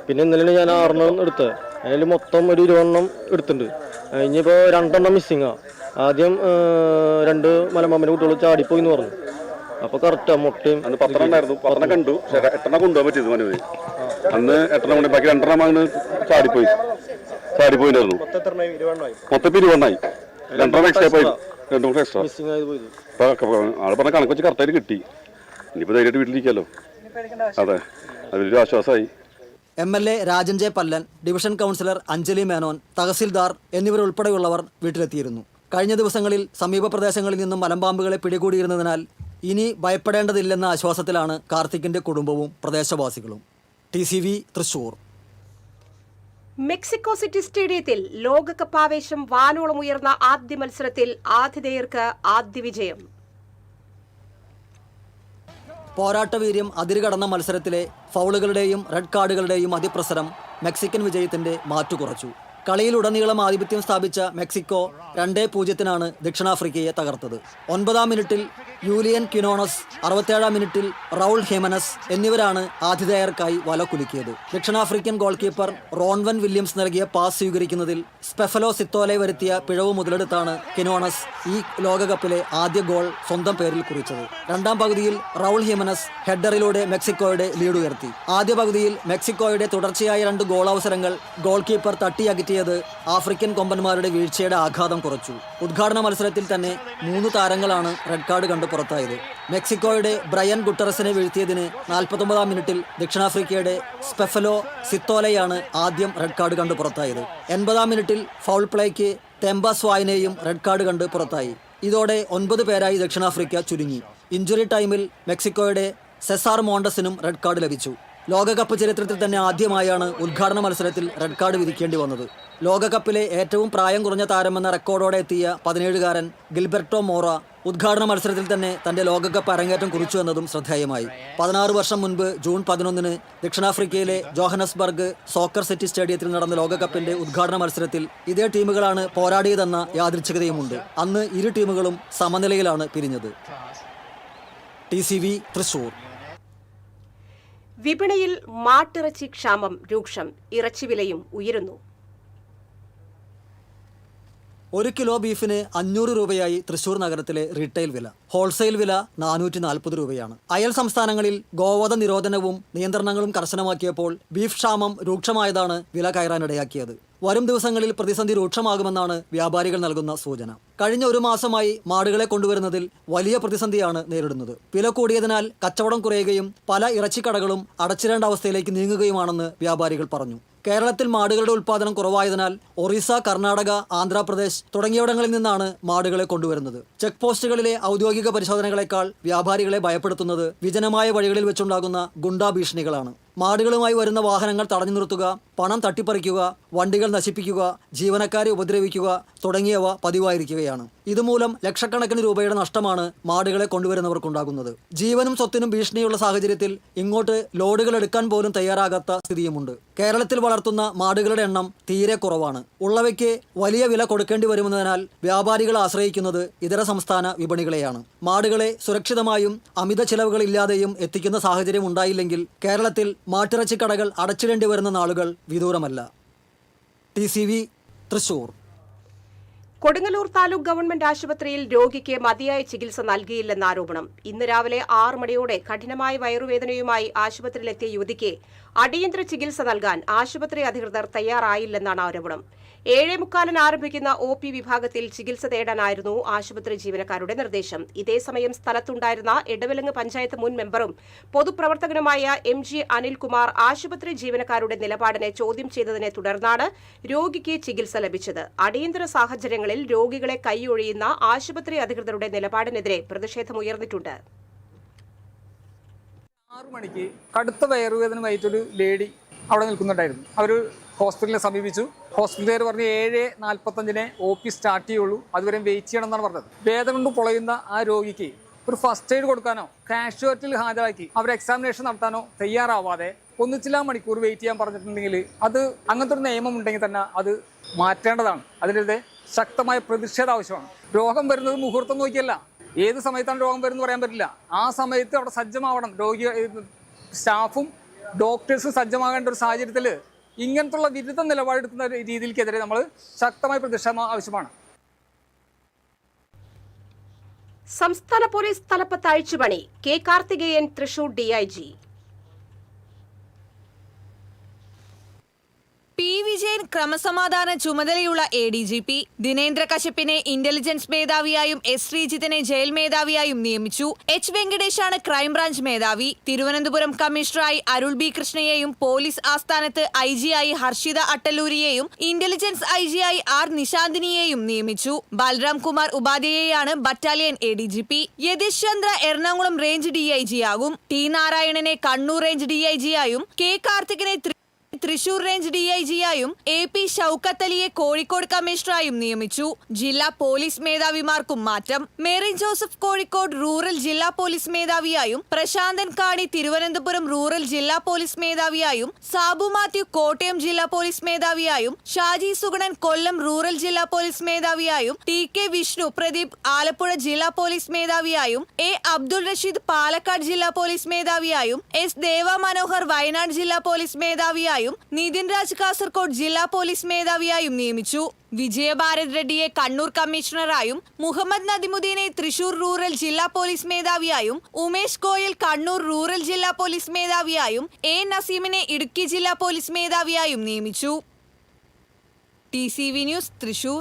പിന്നെ ഇന്നലെയാണ് ഞാൻ 6 എണ്ണം എടുത്തത്. അതിൽ മൊത്തം ഒരു 20 എണ്ണം എടുത്തിട്ടുണ്ട്. ഇനിയിപ്പോൾ 2 എണ്ണം മിസ്സിങ്ങാണ്. ആദ്യം 2 മലമ്പാമ്പിൻ്റെ കുട്ടികൾ ചാടിപ്പോയി എന്ന് പറഞ്ഞു. അപ്പോൾ കറക്റ്റാ മുട്ടയും 10 എണ്ണമായിരുന്നു. 10 എണ്ണം കണ്ടു, 8 എണ്ണം കൊണ്ടുപോകാൻ പറ്റിയത് മനോജ്. അന്ന് 8 എണ്ണം കൊണ്ട് ബാക്കി 2 എണ്ണം അങ്ങ് ചാടിപ്പോയിട്ടായിരുന്നു. മൊത്തം 20 എണ്ണമായി. 2 എണ്ണം എക്സ്ട്രാ പോയി, 2 കൂടെ എക്സ്ട്രാ. ആള് പറഞ്ഞ കണക്ക് വെച്ച് കറക്റ്റായിട്ട് കിട്ടി. ഇനിയിപ്പോൾ ധൈര്യമായിട്ട് വീട്ടിലിരിക്കാമല്ലോ. അതെ, അതൊരു ആശ്വാസമായി. MLA Rajan J Pallan, division councillor Anjali Menon, തഹസിൽദാർ എന്നിവരുൾപ്പെടെയുള്ളവർ വീട്ടിലെത്തിയിരുന്നു. കഴിഞ്ഞ ദിവസങ്ങളിൽ സമീപ പ്രദേശങ്ങളിൽ നിന്നും മലമ്പാമ്പുകളെ പിടികൂടിയിരുന്നതിനാൽ ഇനി ഭയപ്പെടേണ്ടതില്ലെന്ന ആശ്വാസത്തിലാണ് കാർത്തികിന്റെ കുടുംബവും പ്രദേശവാസികളും. TCV തൃശൂർ. മെക്സിക്കോ സിറ്റി സ്റ്റേഡിയത്തിൽ ലോകകപ്പ് ആവേശം വാനോളം ഉയർന്ന ആദ്യ മത്സരത്തിൽ ആതിഥേയർക്ക് ആദ്യ വിജയം. പോരാട്ടവീര്യം അതിരുകടന്ന മത്സരത്തിലെ ഫൗളുകളുടെയും റെഡ് കാർഡുകളുടെയും അതിപ്രസരം മെക്സിക്കൻ വിജയത്തിന്റെ മാറ്റുകുറച്ചു. കളിയിലുടനീളം ആധിപത്യം സ്ഥാപിച്ച മെക്സിക്കോ 2-0 ദക്ഷിണാഫ്രിക്കയെ തകർത്തത്. 9-ാം മിനിറ്റിൽ യൂലിയൻ ക്വിനോണസ്, 67-ാം മിനിറ്റിൽ റൗൾ ഹെമനസ് എന്നിവരാണ് ആതിഥേയർക്കായി വല കുലുക്കിയത്. ദക്ഷിണാഫ്രിക്കൻ ഗോൾ കീപ്പർ റോൺവൻ വില്യംസ് നൽകിയ പാസ് സ്വീകരിക്കുന്നതിൽ സ്പെഫലോ സിത്തോലെ വരുത്തിയ പിഴവ് മുതലെടുത്താണ് ക്വിനോണസ് ഈ ലോകകപ്പിലെ ആദ്യ ഗോൾ സ്വന്തം പേരിൽ കുറിച്ചത്. 2ാം പകുതിയിൽ റൗൾ ഹെമനസ് ഹെഡറിലൂടെ മെക്സിക്കോയുടെ ലീഡ് ഉയർത്തി. ആദ്യ പകുതിയിൽ മെക്സിക്കോയുടെ തുടർച്ചയായ 2 ഗോൾ അവസരങ്ങൾ ഗോൾ കീപ്പർ തട്ടിയകറ്റിയത് ആഫ്രിക്കൻ കൊമ്പന്മാരുടെ വീഴ്ചയുടെ ആഘാതം കുറച്ചു. ഉദ്ഘാടന മത്സരത്തിൽ തന്നെ 3 താരങ്ങളാണ് റെഡ് കാർഡ് കണ്ട് പുറത്തായത്. മെക്സിക്കോയുടെ ബ്രയൻ ഗുട്ടറസിനെ വീഴ്ത്തിയതിന് 49-ാം മിനിറ്റിൽ ദക്ഷിണാഫ്രിക്കയുടെ സ്പെഫലോ സിത്തോലയാണ് ആദ്യം റെഡ് കാർഡ് കണ്ട് പുറത്തായത്. 80-ാം മിനിറ്റിൽ ഫൗൾ പ്ലേക്ക് തെമ്പ സ്വായിനെയും റെഡ് കാർഡ് കണ്ട് പുറത്തായി. ഇതോടെ 9 പേരായി ദക്ഷിണാഫ്രിക്ക ചുരുങ്ങി. ഇഞ്ചുറി ടൈമിൽ മെക്സിക്കോയുടെ സെസാർ മോണ്ടസിനും റെഡ് കാർഡ് ലഭിച്ചു. ലോകകപ്പ് ചരിത്രത്തിൽ തന്നെ ആദ്യമായാണ് ഉദ്ഘാടന മത്സരത്തിൽ റെഡ് കാർഡ് വിധിക്കേണ്ടി വന്നത്. ലോകകപ്പിലെ ഏറ്റവും പ്രായം കുറഞ്ഞ താരമെന്ന റെക്കോർഡോടെ എത്തിയ 17-കാരൻ ഗിൽബെർട്ടോ മോറ ഉദ്ഘാടന മത്സരത്തിൽ തന്നെ തന്റെ ലോകകപ്പ് അരങ്ങേറ്റം കുറിച്ചു എന്നതും ശ്രദ്ധേയമായി. 16 വർഷം മുൻപ് ജൂൺ 11 ദക്ഷിണാഫ്രിക്കയിലെ ജോഹനസ്ബർഗ് സോക്കർ സിറ്റി സ്റ്റേഡിയത്തിൽ നടന്ന ലോകകപ്പിന്റെ ഉദ്ഘാടന മത്സരത്തിൽ ഇതേ ടീമുകളാണ് പോരാടിയതെന്ന യാദൃച്ഛികതയുമുണ്ട്. അന്ന് ഇരു ടീമുകളും സമനിലയിലാണ് പിരിഞ്ഞത്. TCV തൃശൂർ. വിപണിയിൽ മാട്ടിറച്ചി ക്ഷാമം രൂക്ഷം, ഇറച്ചിവിലയും ഉയരുന്നു. 1 കിലോ ബീഫിന് 500 രൂപയായി തൃശൂർ നഗരത്തിലെ റീറ്റെയിൽ വില. ഹോൾസെയിൽ വില 440 രൂപയാണ്. അയൽ സംസ്ഥാനങ്ങളിൽ ഗോവധ നിരോധനവും നിയന്ത്രണങ്ങളും കർശനമാക്കിയപ്പോൾ ബീഫ് ക്ഷാമം രൂക്ഷമായതാണ് വില കയറാനിടയാക്കിയത്. വരും ദിവസങ്ങളിൽ പ്രതിസന്ധി രൂക്ഷമാകുമെന്നാണ് വ്യാപാരികൾ നൽകുന്ന സൂചന. കഴിഞ്ഞ 1 മാസമായി മാടുകളെ കൊണ്ടുവരുന്നതിൽ വലിയ പ്രതിസന്ധിയാണ് നേരിടുന്നത്. വില കൂടിയതിനാൽ കച്ചവടം കുറയുകയും പല ഇറച്ചിക്കടകളും അടച്ചിടേണ്ട അവസ്ഥയിലേക്ക് നീങ്ങുകയുമാണെന്ന് വ്യാപാരികൾ പറഞ്ഞു. കേരളത്തിൽ മാടുകളുടെ ഉൽപ്പാദനം കുറവായതിനാൽ ഒറീസ, കർണാടക, ആന്ധ്രാപ്രദേശ് തുടങ്ങിയവിടങ്ങളിൽ നിന്നാണ് മാടുകളെ കൊണ്ടുവരുന്നത്. ചെക്ക് പോസ്റ്റുകളിലെ ഔദ്യോഗിക പരിശോധനകളെക്കാൾ വ്യാപാരികളെ ഭയപ്പെടുത്തുന്നത് വിജനമായ വഴികളിൽ വെച്ചുണ്ടാകുന്ന ഗുണ്ടാ ഭീഷണികളാണ്. മാടുകളുമായി വരുന്ന വാഹനങ്ങൾ തടഞ്ഞു നിർത്തുക, പണം തട്ടിപ്പറിക്കുക, വണ്ടികൾ നശിപ്പിക്കുക, ജീവനക്കാരെ ഉപദ്രവിക്കുക തുടങ്ങിയവ പതിവായിരിക്കുകയാണ്. ഇതുമൂലം ലക്ഷക്കണക്കിന് രൂപയുടെ നഷ്ടമാണ് മാടുകളെ കൊണ്ടുവരുന്നവർക്കുണ്ടാകുന്നത്. ജീവനും സ്വത്തിനും ഭീഷണിയുള്ള സാഹചര്യത്തിൽ ഇങ്ങോട്ട് ലോഡുകൾ എടുക്കാൻ പോലും തയ്യാറാകാത്ത സ്ഥിതിയുമുണ്ട്. കേരളത്തിൽ വളർത്തുന്ന മാടുകളുടെ എണ്ണം തീരെ കുറവാണ്. ഉള്ളവയ്ക്ക് വലിയ വില കൊടുക്കേണ്ടി വരുന്നതിനാൽ വ്യാപാരികൾ ആശ്രയിക്കുന്നത് ഇതര സംസ്ഥാന വിപണികളെയാണ്. മാടുകളെ സുരക്ഷിതമായും അമിത ചിലവുകളില്ലാതെയും എത്തിക്കുന്ന സാഹചര്യം ഉണ്ടായില്ലെങ്കിൽ കേരളത്തിൽ മാട്ടിറച്ചി കടകൾ അടച്ചിടേണ്ടി വരുന്ന നാളുകൾ വിദൂരമല്ല. TCV തൃശൂർ. കൊടുങ്ങല്ലൂർ താലൂക്ക് ഗവൺമെന്റ് ആശുപത്രിയിൽ രോഗിക്ക് മതിയായ ചികിത്സ നൽകിയില്ലെന്ന ആരോപണം. ഇന്ന് രാവിലെ 6 മണിയോടെ കഠിനമായ വയറുവേദനയുമായി ആശുപത്രിയിലെത്തിയ യുവതിക്ക് അടിയന്തര ചികിത്സ നൽകാൻ ആശുപത്രി അധികൃതർ തയ്യാറായില്ലെന്നാണ് ആരോപണം. 7:45 ആരംഭിക്കുന്ന OP വിഭാഗത്തിൽ ചികിത്സ തേടാനായിരുന്നു ആശുപത്രി ജീവനക്കാരുടെ നിർദ്ദേശം. ഇതേസമയം സ്ഥലത്തുണ്ടായിരുന്ന എടവലങ്ങ് പഞ്ചായത്ത് മുൻ മെമ്പറും പൊതുപ്രവർത്തകനുമായ MG അനിൽകുമാർ ആശുപത്രി ജീവനക്കാരുടെ നിലപാടിനെ ചോദ്യം ചെയ്തതിനെ തുടർന്നാണ് രോഗിക്ക് ചികിത്സ ലഭിച്ചത്. അടിയന്തര സാഹചര്യങ്ങളിൽ രോഗികളെ കൈയൊഴിയുന്ന ആശുപത്രി അധികൃതരുടെ നിലപാടിനെതിരെ പ്രതിഷേധമുയർന്നിട്ടുണ്ട്. 6 മണിക്ക് കടുത്ത വയറുവേദനയായിട്ടൊരു ലേഡി അവിടെ നിൽക്കുന്നുണ്ടായിരുന്നു. അവർ ഹോസ്പിറ്റലിനെ സമീപിച്ചു. ഹോസ്പിറ്റലുകാർ പറഞ്ഞ് 7:45 OP സ്റ്റാർട്ട് ചെയ്യുള്ളൂ, അതുവരെ വെയിറ്റ് ചെയ്യണം എന്നാണ് പറഞ്ഞത്. വേദന കൊണ്ട് പൊളയുന്ന ആ രോഗിക്ക് ഒരു ഫസ്റ്റ് എയ്ഡ് കൊടുക്കാനോ കാഷ്വാലിറ്റിയിൽ ഹാജരാക്കി അവർ എക്സാമിനേഷൻ നടത്താനോ തയ്യാറാവാതെ 1 മണിക്കൂർ വെയിറ്റ് ചെയ്യാൻ പറഞ്ഞിട്ടുണ്ടെങ്കിൽ അത് അങ്ങനത്തെ ഒരു നിയമം ഉണ്ടെങ്കിൽ തന്നെ അത് മാറ്റേണ്ടതാണ്. അതിനെതിരെ ശക്തമായ പ്രതിഷേധം ആവശ്യമാണ്. രോഗം വരുന്നത് മുഹൂർത്തം നോക്കിയല്ല, ഏത് സമയത്താണ് രോഗം വരുന്നത് പറയാൻ പറ്റില്ല. ആ സമയത്ത് അവിടെ സജ്ജമാവണം. സ്റ്റാഫും ഡോക്ടേഴ്സും സജ്ജമാകേണ്ട ഒരു സാഹചര്യത്തിൽ ഇങ്ങനത്തുള്ള വിരുദ്ധ നിലപാടെടുക്കുന്ന രീതിയിൽക്കെതിരെ നമ്മൾ ശക്തമായ പ്രതിഷേധം ആവശ്യമാണ്. സംസ്ഥാന പോലീസ് തലപ്പത്ത് അഴിച്ചുപണി. K. Karthikeyan Thrissur DIG. P. Vijayan ക്രമസമാധാന ചുമതലയുള്ള ADGP, ദിനേന്ദ്ര കശ്യപിനെ ഇന്റലിജൻസ് മേധാവിയായും S. ശ്രീജിത്തിനെ ജയിൽ മേധാവിയായും നിയമിച്ചു. H. വെങ്കടേഷാണ് ക്രൈംബ്രാഞ്ച് മേധാവി. തിരുവനന്തപുരം കമ്മീഷണറായി അരുൾ B. കൃഷ്ണയെയും പോലീസ് ആസ്ഥാനത്ത് IG ആയി ഹർഷിത അട്ടല്ലൂരിയെയും ഇന്റലിജൻസ് IG ആയി R. നിശാന്തിനിയെയും നിയമിച്ചു. ബൽറാം കുമാർ ഉപാധ്യായയാണ് battalion ADGP. Yathish Chandra Ernakulam range DIG ആകും. T. നാരായണനെ കണ്ണൂർ റേഞ്ച് DIG ആയും K. കാർത്തികിനെ തൃശൂർ റേഞ്ച് DIG ആയും AP ഷൌക്കത്ത് അലിയെ കോഴിക്കോട് കമ്മീഷണറായും നിയമിച്ചു. ജില്ലാ പോലീസ് മേധാവിമാർക്കും മാറ്റം. മേറി ജോസഫ് കോഴിക്കോട് റൂറൽ ജില്ലാ പോലീസ് മേധാവിയായും പ്രശാന്തൻ കാണി തിരുവനന്തപുരം റൂറൽ ജില്ലാ പോലീസ് മേധാവിയായും സാബു മാത്യു കോട്ടയം ജില്ലാ പോലീസ് മേധാവിയായും ഷാജി സുഗണൻ കൊല്ലം റൂറൽ ജില്ലാ പോലീസ് മേധാവിയായും TK വിഷ്ണു പ്രദീപ് ആലപ്പുഴ ജില്ലാ പോലീസ് മേധാവിയായും A. അബ്ദുൾ റഷീദ് പാലക്കാട് ജില്ലാ പോലീസ് മേധാവിയായും S. ദേവ മനോഹർ വയനാട് ജില്ലാ പോലീസ് മേധാവിയായും നിതിൻ രാജ് കാസർകോട് ജില്ലാ പോലീസ് മേധാവിയായും നിയമിച്ചു. വിജയഭാരത് റെഡ്ഡിയെ കണ്ണൂർ കമ്മീഷണറായും മുഹമ്മദ് നദിമുദ്ദീനെ തൃശൂർ റൂറൽ ജില്ലാ പോലീസ് മേധാവിയായും ഉമേഷ് ഗോയൽ കണ്ണൂർ റൂറൽ ജില്ലാ പോലീസ് മേധാവിയായും A. നസീമിനെ ഇടുക്കി ജില്ലാ പോലീസ് മേധാവിയായും നിയമിച്ചു. TCV news Thrissur.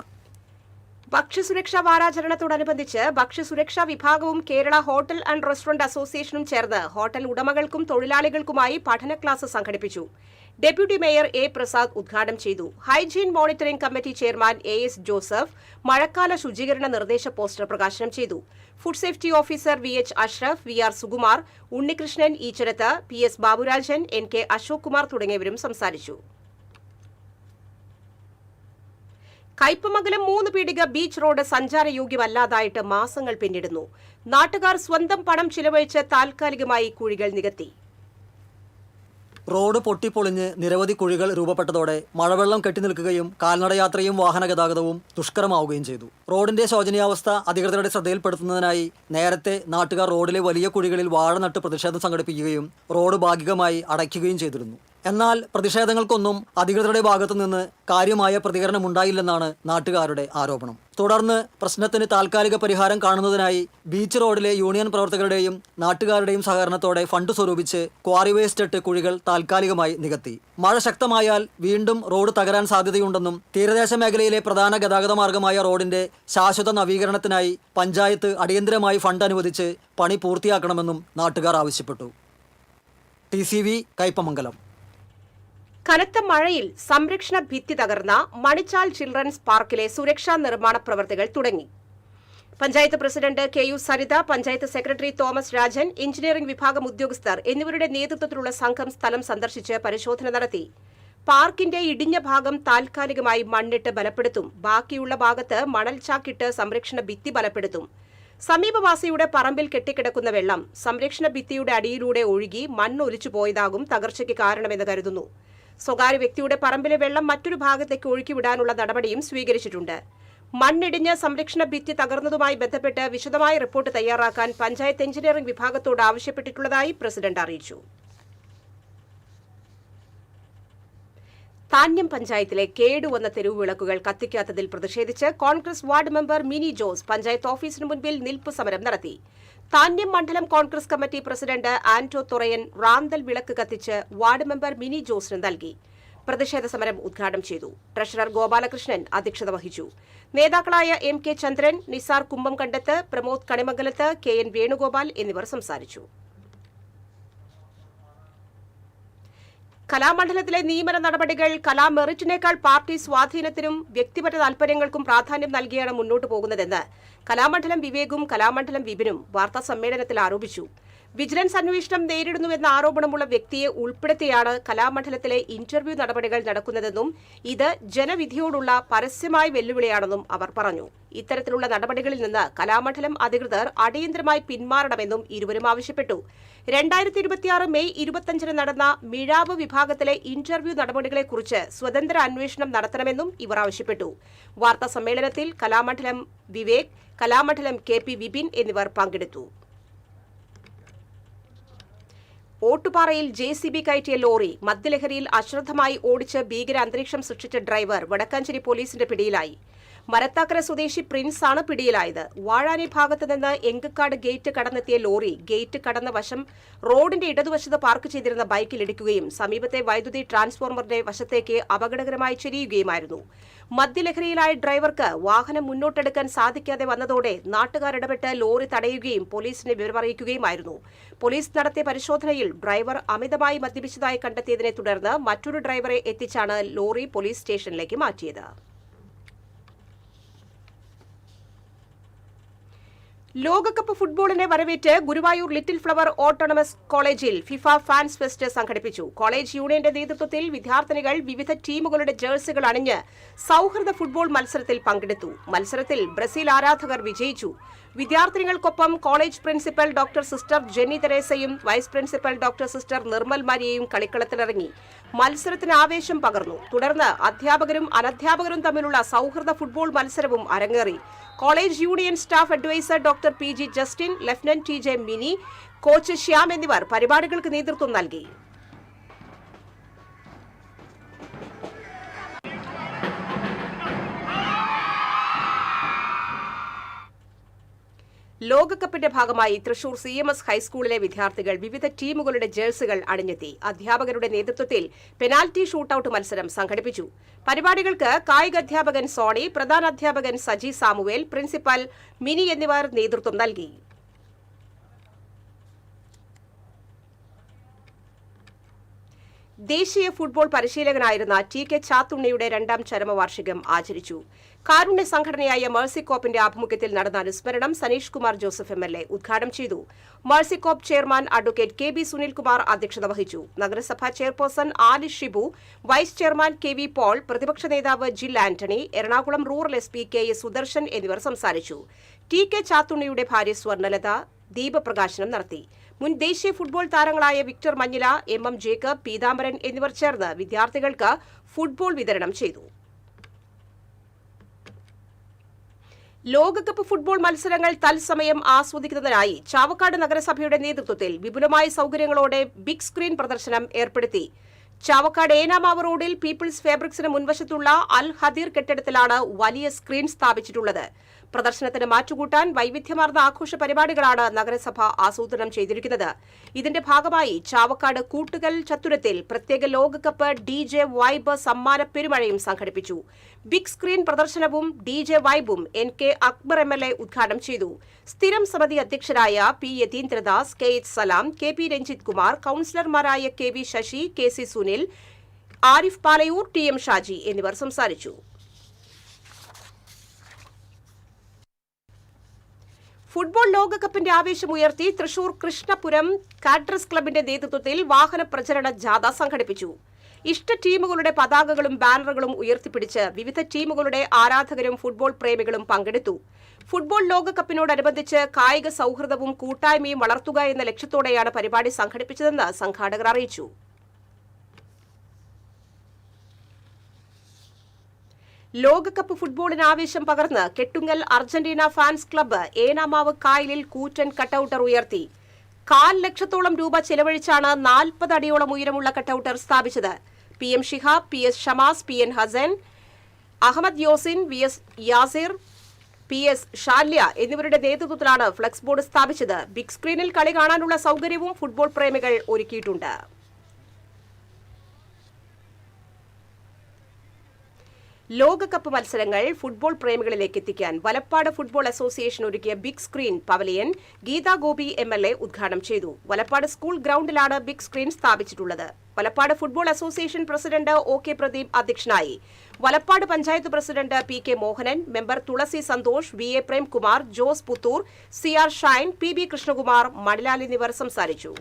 ഭക്ഷ്യസുരക്ഷാ വാരാചരണത്തോടനുബന്ധിച്ച് ഭക്ഷ്യസുരക്ഷാ വിഭാഗവും കേരള ഹോട്ടൽ ആൻഡ് റെസ്റ്റോറന്റ് അസോസിയേഷനും ചേർന്ന് ഹോട്ടൽ ഉടമകൾക്കും തൊഴിലാളികൾക്കുമായി പഠന ക്ലാസ് സംഘടിപ്പിച്ചു. Deputy mayor A. പ്രസാദ് ഉദ്ഘാടനം ചെയ്തു. Hygiene monitoring committee chairman AS Joseph മഴക്കാല ശുചീകരണ നിർദ്ദേശ പോസ്റ്റർ പ്രകാശനം ചെയ്തു. Food safety officer VH Ashraf, VR Sukumar, Unnikrishnan Eecharath, PS Baburajan, NK Ashok Kumar തുടങ്ങിയവരും സംസാരിച്ചു. കയ്പമംഗലം 3 പീടിക ബീച്ച് റോഡ് സഞ്ചാരയോഗ്യമല്ലാതായിട്ട് മാസങ്ങൾ പിന്നിടുന്നു. നാട്ടുകാർ സ്വന്തം പണം ചിലവഴിച്ച് താൽക്കാലികമായി കുഴികൾ നികത്തി. റോഡ് പൊട്ടിപ്പൊളിഞ്ഞ് നിരവധി കുഴികൾ രൂപപ്പെട്ടതോടെ മഴവെള്ളം കെട്ടിനിൽക്കുകയും കാൽനടയാത്രയും വാഹന ഗതാഗതവും ദുഷ്കരമാവുകയും ചെയ്തു. റോഡിന്റെ ശോചനീയാവസ്ഥ അധികൃതരുടെ ശ്രദ്ധയിൽപ്പെടുത്തുന്നതിനായി നേരത്തെ നാട്ടുകാർ റോഡിലെ വലിയ കുഴികളിൽ വാഴ നട്ട് പ്രതിഷേധം സംഘടിപ്പിക്കുകയും റോഡ് ഭാഗികമായി അടയ്ക്കുകയും ചെയ്തിരുന്നു. എന്നാൽ പ്രതിഷേധങ്ങൾക്കൊന്നും അധികൃതരുടെ ഭാഗത്തു നിന്ന് കാര്യമായ പ്രതികരണമുണ്ടായില്ലെന്നാണ് നാട്ടുകാരുടെ ആരോപണം. തുടർന്ന് പ്രശ്നത്തിന് താൽക്കാലിക പരിഹാരം കാണുന്നതിനായി ബീച്ച് റോഡിലെ യൂണിയൻ പ്രവർത്തകരുടെയും നാട്ടുകാരുടെയും സഹകരണത്തോടെ ഫണ്ട് സ്വരൂപിച്ച് ക്വാറി വേസ്റ്റ് ഇട്ട് കുഴികൾ താൽക്കാലികമായി നികത്തി. മഴ ശക്തമായാൽ വീണ്ടും റോഡ് തകരാൻ സാധ്യതയുണ്ടെന്നും തീരദേശ മേഖലയിലെ പ്രധാന ഗതാഗത മാർഗമായ റോഡിന്റെ ശാശ്വത നവീകരണത്തിനായി പഞ്ചായത്ത് അടിയന്തരമായി ഫണ്ട് അനുവദിച്ച് പണി പൂർത്തിയാക്കണമെന്നും നാട്ടുകാർ ആവശ്യപ്പെട്ടു. TCV കയ്പമംഗലം. കനത്ത മഴയിൽ സംരക്ഷണ ഭിത്തി തകർന്ന മണിച്ചാൽ ചിൽഡ്രൻസ് പാർക്കിലെ സുരക്ഷാ നിർമ്മാണ പ്രവൃത്തികൾ തുടങ്ങി. Panchayat president KU Saritha, panchayat secretary Thomas Rajan, engineering വിഭാഗം ഉദ്യോഗസ്ഥർ എന്നിവരുടെ നേതൃത്വത്തിലുള്ള സംഘം സ്ഥലം സന്ദർശിച്ച് പരിശോധന നടത്തി. പാർക്കിന്റെ ഇടിഞ്ഞ ഭാഗം താൽക്കാലികമായി മണ്ണിട്ട് ബലപ്പെടുത്തും. ബാക്കിയുള്ള ഭാഗത്ത് മണൽ ചാക്കിട്ട് സംരക്ഷണ ഭിത്തി ബലപ്പെടുത്തും. സമീപവാസിയുടെ പറമ്പിൽ കെട്ടിക്കിടക്കുന്ന വെള്ളം സംരക്ഷണ ഭിത്തിയുടെ അടിയിലൂടെ ഒഴുകി മണ്ണൊലിച്ചു പോയതാകും തകർച്ചയ്ക്ക് കാരണമെന്ന് കരുതുന്നു. സ്വകാര്യ വ്യക്തിയുടെ പറമ്പിലെ വെള്ളം മറ്റൊരു ഭാഗത്തേക്ക് ഒഴുക്കിവിടാനുള്ള നടപടിയും സ്വീകരിച്ചിട്ടുണ്ട്. മണ്ണിടിഞ്ഞ് സംരക്ഷണ ഭിത്തി തകർന്നതുമായി ബന്ധപ്പെട്ട് വിശദമായ റിപ്പോർട്ട് തയ്യാറാക്കാൻ പഞ്ചായത്ത് എഞ്ചിനീയറിംഗ് വിഭാഗത്തോട് ആവശ്യപ്പെട്ടിട്ടുള്ളതായി പ്രസിഡന്റ് അറിയിച്ചു. താന്യം പഞ്ചായത്തിലെ കേടുവന്ന തെരുവുവിളക്കുകൾ കത്തിക്കാത്തതിൽ പ്രതിഷേധിച്ച് Congress ward member mini Jose panchayat ഓഫീസിന് മുൻപിൽ നിൽപ്പ് സമരം നടത്തി. താന്യം മണ്ഡലം കോൺഗ്രസ് കമ്മിറ്റി പ്രസിഡന്റ് ആന്റോ തുറയൻ റാന്തൽ വിളക്ക് കത്തിച്ച് വാർഡ് മെമ്പർ മിനി ജോസിന് നൽകി. പ്രതിഷേധ സമരം ഉദ്ഘാടനം ചെയ്തു. ട്രഷറർ ഗോപാലകൃഷ്ണൻ അധ്യക്ഷത വഹിച്ചു. നേതാക്കളായ MK ചന്ദ്രൻ, നിസാർ കുമ്പംകണ്ടത്ത്, പ്രമോദ് കണിമംഗലത്ത്, KN വേണുഗോപാൽ എന്നിവർ സംസാരിച്ചു. കലാമണ്ഡലത്തിലെ നിയമന നടപടികൾ കലാമെറിറ്റിനേക്കാൾ പാർട്ടി സ്വാധീനത്തിനും വ്യക്തിപര താൽപര്യങ്ങൾക്കും പ്രാധാന്യം നൽകിയാണ് മുന്നോട്ടു പോകുന്നതെന്ന് കലാമണ്ഡലം വിവേകും കലാമണ്ഡലം വിപിനും വാർത്താസമ്മേളനത്തിൽ ആരോപിച്ചു. വിജിലൻസ് അന്വേഷണം നേരിടുന്നുവെന്ന ആരോപണമുള്ള വ്യക്തിയെ ഉൾപ്പെടുത്തിയാണ് കലാമണ്ഡലത്തിലെ ഇന്റർവ്യൂ നടപടികൾ നടക്കുന്നതെന്നും ഇത് ജനവിധിയോടുള്ള പരസ്യമായ വെല്ലുവിളിയാണെന്നും അവർ പറഞ്ഞു. ഇത്തരത്തിലുള്ള നടപടികളിൽ നിന്ന് കലാമണ്ഡലം അധികൃതർ അടിയന്തരമായി പിന്മാറണമെന്നും ഇരുവരും ആവശ്യപ്പെട്ടു. 2026 മെയ് 25 നടന്ന മിഴാവ് വിഭാഗത്തിലെ ഇന്റർവ്യൂ നടപടികളെക്കുറിച്ച് സ്വതന്ത്ര അന്വേഷണം നടത്തണമെന്നും ഇവർ ആവശ്യപ്പെട്ടു. വാർത്താ സമ്മേളനത്തിൽ കലാമണ്ഡലം വിവേക്, കലാമണ്ഡലം KP വിപിൻ എന്നിവർ പങ്കെടുത്തു. ഓട്ടുപാറയിൽ JCB കയറ്റിയ ലോറി മദ്യലഹരിയിൽ അശ്രദ്ധമായി ഓടിച്ച് ഭീകര അന്തരീക്ഷം സൃഷ്ടിച്ച ഡ്രൈവർ വടക്കാഞ്ചേരി പോലീസിന്റെ പിടിയിലായി. മരത്താക്കര സ്വദേശി പ്രിൻസ് ആണ് പിടിയിലായത്. വാഴാനി ഭാഗത്ത് നിന്ന് എങ്കക്കാട് ഗേറ്റ് കടന്നെത്തിയ ലോറി ഗേറ്റ് കടന്ന വശം റോഡിന്റെ ഇടതുവശത്ത് പാർക്ക് ചെയ്തിരുന്ന ബൈക്കിൽ ഇടിക്കുകയും സമീപത്തെ വൈദ്യുതി ട്രാൻസ്ഫോർമറിന്റെ വശത്തേക്ക് അപകടകരമായി ചെരിയുകയുമായിരുന്നു. മദ്യലഹരിയിലായ ഡ്രൈവർക്ക് വാഹനം മുന്നോട്ടെടുക്കാൻ സാധിക്കാതെ വന്നതോടെ നാട്ടുകാർ ഇടപെട്ട് ലോറി തടയുകയും പോലീസിനെ വിവരമറിയിക്കുകയുമായിരുന്നു. പോലീസ് നടത്തിയ പരിശോധനയിൽ ഡ്രൈവർ അമിതമായി മദ്യപിച്ചതായി കണ്ടെത്തിയതിനെ തുടർന്ന് മറ്റൊരു ഡ്രൈവറെ എത്തിച്ചാണ് ലോറി പോലീസ് സ്റ്റേഷനിലേക്ക് മാറ്റിയത്. ലോകകപ്പ് ഫുട്ബോളിനെ വരവേറ്റ് ഗുരുവായൂർ ലിറ്റിൽ ഫ്ലവർ ഓട്ടോണമസ് കോളേജിൽ ഫിഫ ഫാൻസ് ഫെസ്റ്റ് സംഘടിപ്പിച്ചു. കോളേജ് യൂണിയന്റെ നേതൃത്വത്തിൽ വിദ്യാർത്ഥിനികൾ വിവിധ ടീമുകളുടെ ജേഴ്സികൾ അണിഞ്ഞ് സൌഹൃദ ഫുട്ബോൾ മത്സരത്തിൽ പങ്കെടുത്തു. മത്സരത്തിൽ ബ്രസീൽ ആരാധകർ വിജയിച്ചു. വിദ്യാർത്ഥിനികൾക്കൊപ്പം college principal doctor sister Jenny തെരേസയും vice principal doctor sister Nirmal മാരിയയും കളിക്കളത്തിലിറങ്ങി മത്സരത്തിന് ആവേശം പകർന്നു. തുടർന്ന് അധ്യാപകരും അനധ്യാപകരും തമ്മിലുള്ള സൌഹൃദ ഫുട്ബോൾ മത്സരവും അരങ്ങേറി. College union staff adviser doctor PG Justin, lieutenant TJ Mini, coach Shyam എന്നിവർ പരിപാടികൾക്ക് നേതൃത്വം നൽകി. ലോകകപ്പിന്റെ ഭാഗമായി തൃശൂർ CMS ഹൈസ്കൂളിലെ വിദ്യാർത്ഥികൾ വിവിധ ടീമുകളുടെ ജേഴ്സികൾ അണിഞ്ഞെത്തി. അധ്യാപകരുടെ നേതൃത്വത്തിൽ പെനാൽറ്റി ഷൂട്ടൌട്ട് മത്സരം സംഘടിപ്പിച്ചു. പരിപാടികൾക്ക് കായികാധ്യാപകൻ സോണി, പ്രധാനാധ്യാപകൻ സജി സാമുവേൽ, പ്രിൻസിപ്പൽ മിനി എന്നിവർ നേതൃത്വം നൽകി. ദേശീയ ഫുട്ബോൾ പരിശീലകനായിരുന്ന TK ചാത്തുണ്ണിയുടെ 2ാം ചരമവാർഷികം ആചരിച്ചു. കാരുണ്യ സംഘടനയായ മേഴ്സി കോപ്പിന്റെ ആഭിമുഖ്യത്തിൽ നടന്ന അനുസ്മരണം സനീഷ് കുമാർ ജോസഫ് MLA ഉദ്ഘാടനം ചെയ്തു. മേഴ്സി കോപ്പ് ചെയർമാൻ അഡ്വക്കേറ്റ് KB സുനിൽകുമാർ അധ്യക്ഷത വഹിച്ചു. നഗരസഭാ chairperson Alish Shibu, vice chairman KV Paul, പ്രതിപക്ഷ നേതാവ് Jill Antony, Ernakulam rural SP KS Sudarshan എന്നിവർ സംസാരിച്ചു. TK ചാത്തുണ്ണിയുടെ ഭാര്യ സ്വർണലത ദീപപ്രകാശനം നടത്തി. മുൻ ദേശീയ ഫുട്ബോൾ താരങ്ങളായ Victor Manjila, MM Jacob, Peethambaran എന്നിവർ ചേർന്ന് വിദ്യാർത്ഥികൾക്ക് ഫുട്ബോൾ വിതരണം ചെയ്തു. ലോകകപ്പ് ഫുട്ബോൾ മത്സരങ്ങൾ തത്സമയം ആസ്വദിക്കുന്നതിനായി ചാവക്കാട് നഗരസഭയുടെ നേതൃത്വത്തിൽ വിപുലമായ സൌകര്യങ്ങളോടെ ബിഗ് സ്ക്രീൻ പ്രദർശനം ഏർപ്പെടുത്തി. ചാവക്കാട് ഏനാമാവ് റോഡിൽ പീപ്പിൾസ് ഫാബ്രിക്സിന് മുൻവശത്തുള്ള അൽ ഹദീർ കെട്ടിടത്തിലാണ് വലിയ സ്ക്രീൻ സ്ഥാപിച്ചിട്ടുള്ളത്. പ്രദർശനത്തിന് മാറ്റുകൂട്ടാൻ വൈവിധ്യമാർന്ന ആഘോഷ പരിപാടികളാണ് നഗരസഭ ആസൂത്രണം ചെയ്തിരിക്കുന്നത്. ഇതിന്റെ ഭാഗമായി ചാവക്കാട് കൂട്ടുകൽ ചത്തുരത്തിൽ പ്രത്യേക ലോകകപ്പ് DJ വൈബ് സമ്മാന പെരുമഴയും സംഘടിപ്പിച്ചു. ബിഗ് സ്ക്രീൻ പ്രദർശനവും DJ വൈബും NK അക്ബർ MLA ഉദ്ഘാടനം ചെയ്തു. സ്ഥിരം സമിതി അധ്യക്ഷരായ P യതീന്ദ്രദാസ്, KH സലാം, KP Ranjith Kumar, കൌൺസിലർമാരായ KV Sasi, KC Sunil, Arif Palayur, TM Shaji എന്നിവർ സംസാരിച്ചു. ഫുട്ബോൾ ലോകകപ്പിന്റെ ആവേശമുയർത്തി തൃശൂർ കൃഷ്ണപുരം കാഡ്രസ് ക്ലബിന്റെ നേതൃത്വത്തിൽ വാഹന പ്രചരണ ജാഥ സംഘടിപ്പിച്ചു. ഇഷ്ട ടീമുകളുടെ പതാകകളും ബാനറുകളും ഉയർത്തിപ്പിടിച്ച് വിവിധ ടീമുകളുടെ ആരാധകരും ഫുട്ബോൾ പ്രേമികളും പങ്കെടുത്തു. ഫുട്ബോൾ ലോകകപ്പിനോടനുബന്ധിച്ച് കായിക സൌഹൃദവും കൂട്ടായ്മയും വളർത്തുക എന്ന ലക്ഷ്യത്തോടെയാണ് പരിപാടി സംഘടിപ്പിച്ചതെന്ന് സംഘാടകർ അറിയിച്ചു. ലോകകപ്പ് ഫുട്ബോളിന് ആവേശം പകർന്ന് Kettungal Argentina fans club Enamavu കായലിൽ കൂറ്റൻ കട്ടൌട്ടർ ഉയർത്തി. 1,00,000 ലക്ഷത്തോളം രൂപ ചെലവഴിച്ചാണ് 40 അടിയോളം ഉയരമുള്ള കട്ടൌട്ടർ സ്ഥാപിച്ചത്. PM Shihab, PS Shamas, PN Hasan, Ahmed യോസിൻ, VS Yasir, PS ഷാല്യ എന്നിവരുടെ നേതൃത്വത്തിലാണ് ഫ്ലക്സ് ബോർഡ് സ്ഥാപിച്ചത്. ബിഗ് സ്ക്രീനിൽ കളി കാണാനുള്ള സൌകര്യവും ഫുട്ബോൾ പ്രേമികൾ ഒരുക്കിയിട്ടുണ്ട്. ലോകകപ്പ് മത്സരങ്ങൾ ഫുട്ബോൾ പ്രേമികളിലേക്ക് എത്തിക്കാൻ വലപ്പാട് ഫുട്ബോൾ അസോസിയേഷൻ ഒരുക്കിയ big screen pavilion Geetha Gopi MLA ഉദ്ഘാടനം ചെയ്തു. വലപ്പാട് സ്കൂൾ ഗ്രൌണ്ടിലാണ് ബിഗ് സ്ക്രീൻ സ്ഥാപിച്ചിട്ടുള്ളത്. Valappad football association president OK Pradeep അധ്യക്ഷനായി. Valappad panchayat president PK Mohanan, member Thulasi Santhosh, VA Premkumar, Jose Puthur, CR Shine, PB Krishnakumar, Manilal എന്നിവർ സംസാരിച്ചു.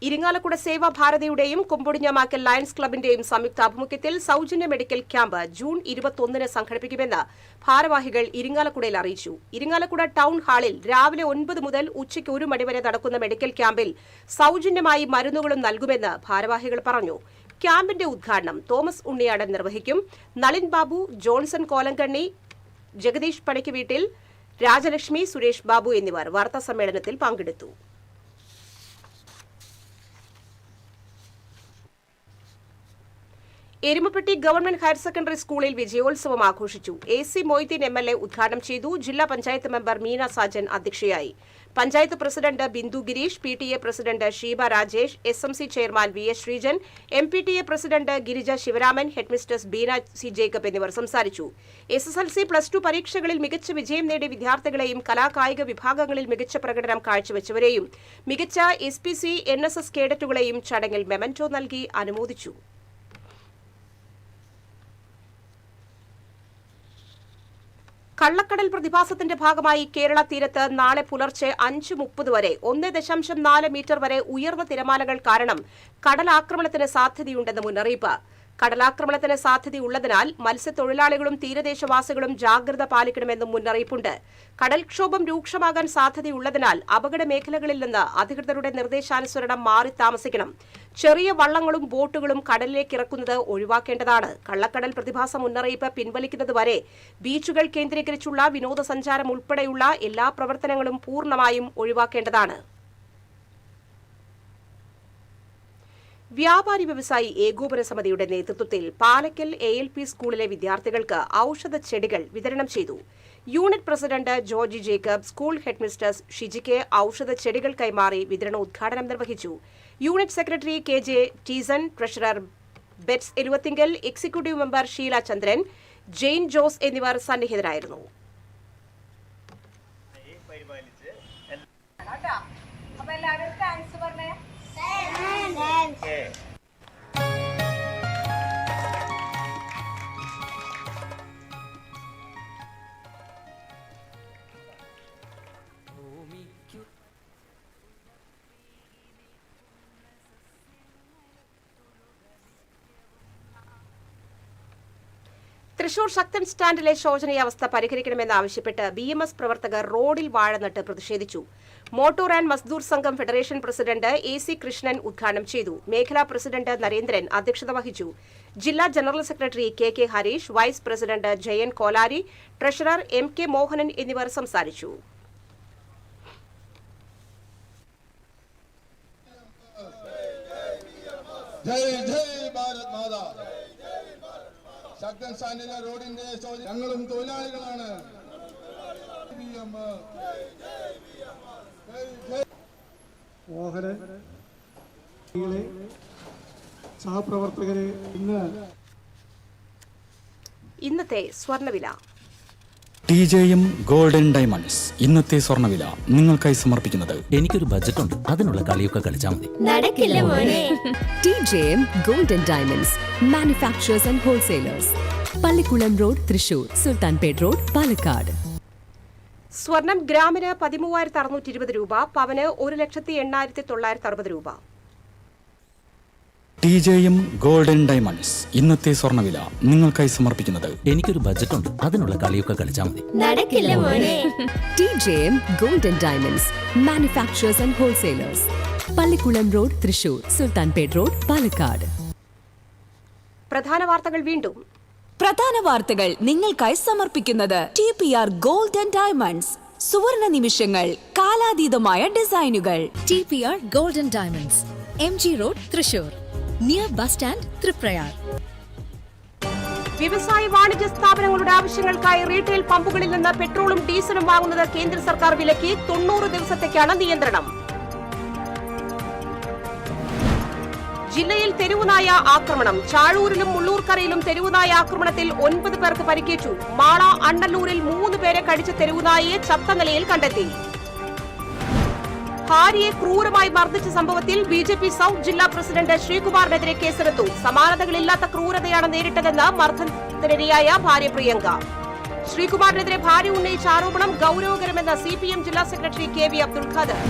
ഇരിങ്ങാലക്കുട സേവാഭാരതിയുടെയും കൊമ്പൊടിഞ്ഞമാക്കൽ ലയൺസ് ക്ലബിന്റെയും സംയുക്താഭിമുഖ്യത്തിൽ സൌജന്യ മെഡിക്കൽ ക്യാമ്പ് ജൂൺ 21 സംഘടിപ്പിക്കുമെന്ന് ഭാരവാഹികൾ ഇരിങ്ങാലക്കുടയിൽ അറിയിച്ചു. ഇരിങ്ങാലക്കുട ടൗൺ ഹാളിൽ രാവിലെ 9 മുതൽ ഉച്ചയ്ക്ക് 1 മണി വരെ നടക്കുന്ന മെഡിക്കൽ ക്യാമ്പിൽ സൌജന്യമായി മരുന്നുകളും നൽകുമെന്ന് ഭാരവാഹികൾ പറഞ്ഞു. ക്യാമ്പിന്റെ ഉദ്ഘാടനം തോമസ് ഉണ്ണിയാടൻ നിർവഹിക്കും. നളിൻ ബാബു, ജോൺസൺ കോലങ്കണ്ണി, ജഗദീഷ് പണിക്ക് വീട്ടിൽ, രാജലക്ഷ്മി, സുരേഷ് ബാബു എന്നിവർ വാർത്താസമ്മേളനത്തിൽ പങ്കെടുത്തു. എരുമപ്പെട്ടി ഗവൺമെന്റ് ഹയർ സെക്കൻഡറി സ്കൂളിൽ വിജയോത്സവം ആഘോഷിച്ചു. AC മൊയ്തീൻ MLA ഉദ്ഘാടനം ചെയ്തു. ജില്ലാ പഞ്ചായത്ത് മെമ്പർ മീന സാജൻ അധ്യക്ഷയായി. Panchayat president Bindu Girish, PTA president Sheeba Rajesh, SMC chairman VS Sreejan, MPTA president Girija Sivaraman, headmistress Beena C Jacob എന്നിവർ സംസാരിച്ചു. SSLC +2 പരീക്ഷകളിൽ മികച്ച വിജയം നേടിയ വിദ്യാർത്ഥികളെയും കലാകായിക വിഭാഗങ്ങളിൽ മികച്ച പ്രകടനം കാഴ്ചവെച്ചവരെയും മികച്ച SPC NSS കേഡറ്റുകളെയും ചടങ്ങിൽ മെമന്റോ നൽകി അനുമോദിച്ചു. കള്ളക്കടൽ പ്രതിഭാസത്തിന്റെ ഭാഗമായി കേരള തീരത്ത് നാളെ പുലർച്ചെ 5:30 വരെ 1.4 മീറ്റർ വരെ ഉയർന്ന തിരമാലകൾ കാരണം കടലാക്രമണത്തിന് സാധ്യതയുണ്ടെന്ന് മുന്നറിയിപ്പ്. കടലാക്രമണത്തിന് സാധ്യതയുള്ളതിനാൽ മത്സ്യത്തൊഴിലാളികളും തീരദേശവാസികളും ജാഗ്രത പാലിക്കണമെന്നും മുന്നറിയിപ്പുണ്ട്. കടൽക്ഷോഭം രൂക്ഷമാകാൻ സാധ്യതയുള്ളതിനാൽ അപകട മേഖലകളിൽ നിന്ന് അധികൃതരുടെ നിർദ്ദേശാനുസരണം മാറി താമസിക്കണം. ചെറിയ വള്ളങ്ങളും ബോട്ടുകളും കടലിലേക്ക് ഇറക്കുന്നത് ഒഴിവാക്കേണ്ടതാണ്. കള്ളക്കടൽ പ്രതിഭാസ മുന്നറിയിപ്പ് പിൻവലിക്കുന്നതുവരെ ബീച്ചുകൾ കേന്ദ്രീകരിച്ചുള്ള വിനോദസഞ്ചാരം ഉൾപ്പെടെയുള്ള എല്ലാ പ്രവർത്തനങ്ങളും പൂർണ്ണമായും ഒഴിവാക്കേണ്ടതാണ്. വ്യാപാരി വ്യവസായി ഏകോപന സമിതിയുടെ നേതൃത്വത്തിൽ പാലക്കൽ ALP സ്കൂളിലെ വിദ്യാർത്ഥികൾക്ക് ഔഷധ ചെടികൾ വിതരണം ചെയ്തു. Unit president Georgie Jacob, school headmistress ഷിജിക്ക് ഔഷധ ചെടികൾ കൈമാറി വിതരണോദ്ഘാടനം നിർവഹിച്ചു. യൂണിറ്റ് സെക്രട്ടറി KJ ടീസൺ, ട്രഷറർ ബെറ്റ്സ് Eluvathingal, executive member Sheela Chandran, Jain Jose എന്നിവർ സന്നിഹിതരായിരുന്നു. തൃശൂർ ശക്തൻ സ്റ്റാൻഡിലെ ശോചനീയാവസ്ഥ പരിഹരിക്കണമെന്നാവശ്യപ്പെട്ട് BMS പ്രവർത്തകർ റോഡിൽ വാഴ നട്ട് പ്രതിഷേധിച്ചു. മോട്ടോർ ആൻഡ് മസ്ദൂർ സംഘം ഫെഡറേഷൻ പ്രസിഡന്റ് AC കൃഷ്ണൻ ഉദ്ഘാടനം ചെയ്തു. മേഖലാ പ്രസിഡന്റ് നരേന്ദ്രൻ അധ്യക്ഷത വഹിച്ചു. ജില്ലാ general secretary KK Harish, vice president Jayan Kolari, treasurer MK Mohanan എന്നിവർ സംസാരിച്ചു. ശക്തൻ സ്റ്റാൻഡിലെ റോഡിന്റെ ഞങ്ങളും തൊഴിലാളികളാണ്. സഹപ്രവർത്തകരെ ഇന്നത്തെ സ്വർണ്ണവില. TJM ഗോൾഡൻ ഡയമണ്ട്സ് ഇന്നത്തെ സ്വർണ്ണവില നിങ്ങൾക്കായി സമർപ്പിക്കുന്നത് എനിക്കൊരു ബജറ്റ് ഉണ്ട്, അതിനുള്ള കളിയൊക്കെ കളിച്ചാൽ മതി. നടക്കില്ല മോനെ. TJM golden diamonds manufacturers and wholesalers, Pallikulam road, Thrissur, Sultanpet road, Palakkad. സ്വർണം ഗ്രാമിന് 13,620 രൂപ, പവന് 1,80,960 രൂപ. TJM ഗോൾഡൻ ഡയമണ്ട്സ് ഇന്നത്തെ സ്വർണ്ണവില നിങ്ങൾക്കായി സമർപ്പിക്കുന്നത് എനിക്കൊരു ബജറ്റ് ഉണ്ട്, അതിനുള്ള കളിയൊക്കെ കളിച്ചാൽ മതി. നടക്കില്ല മോനെ. TJM golden diamonds manufacturers and wholesalers, Pallikulam road, Thrissur, Sultanpet road, Palakkad. പ്രധാന വാർത്തകൾ വീണ്ടും. പ്രധാന വാർത്തകൾ നിങ്ങൾക്കായി സമർപ്പിക്കുന്നത് TPR ഗോൾഡൻ ഡയമണ്ട്സ്. സുവർണ നിമിഷങ്ങൾ, കാലാതീതമായ ഡിസൈനുകൾ. TPR golden diamonds, MG road, Thrissur, near bus stand, Triprayar. വ്യവസായ വാണിജ്യ സ്ഥാപനങ്ങളുടെ ആവശ്യങ്ങൾക്കായി റീറ്റെയിൽ പമ്പുകളിൽ നിന്ന് പെട്രോളും ഡീസലും വാങ്ങുന്നത് കേന്ദ്ര സർക്കാർ വിലക്കി. 90 ദിവസത്തേക്കാണ് നിയന്ത്രണം. ജില്ലയിൽ തെരുവുനായ ആക്രമണം. ചാഴൂരിലും മുള്ളൂർക്കരയിലും തെരുവുനായ ആക്രമണത്തിൽ 9 പേർക്ക് പരിക്കേറ്റു. മാള അണ്ണല്ലൂരിൽ 3 പേരെ കടിച്ച തെരുവുനായയെ ചത്ത നിലയിൽ കണ്ടെത്തി. ഭാര്യയെ ക്രൂരമായി മർദ്ദിച്ച സംഭവത്തിൽ BJP സൗത്ത് ജില്ലാ പ്രസിഡന്റ് ശ്രീകുമാറിനെതിരെ കേസെടുത്തു. സമാനതകളില്ലാത്ത ക്രൂരതയാണ് നേരിട്ടതെന്ന് മർദ്ദനത്തിനിരയായ ഭാര്യ പ്രിയങ്ക. ശ്രീകുമാറിനെതിരെ ഭാര്യ ഉന്നയിച്ച ആരോപണം ഗൌരവകരമെന്ന് CPM ജില്ലാ സെക്രട്ടറി KV അബ്ദുൽ ഖാദർ.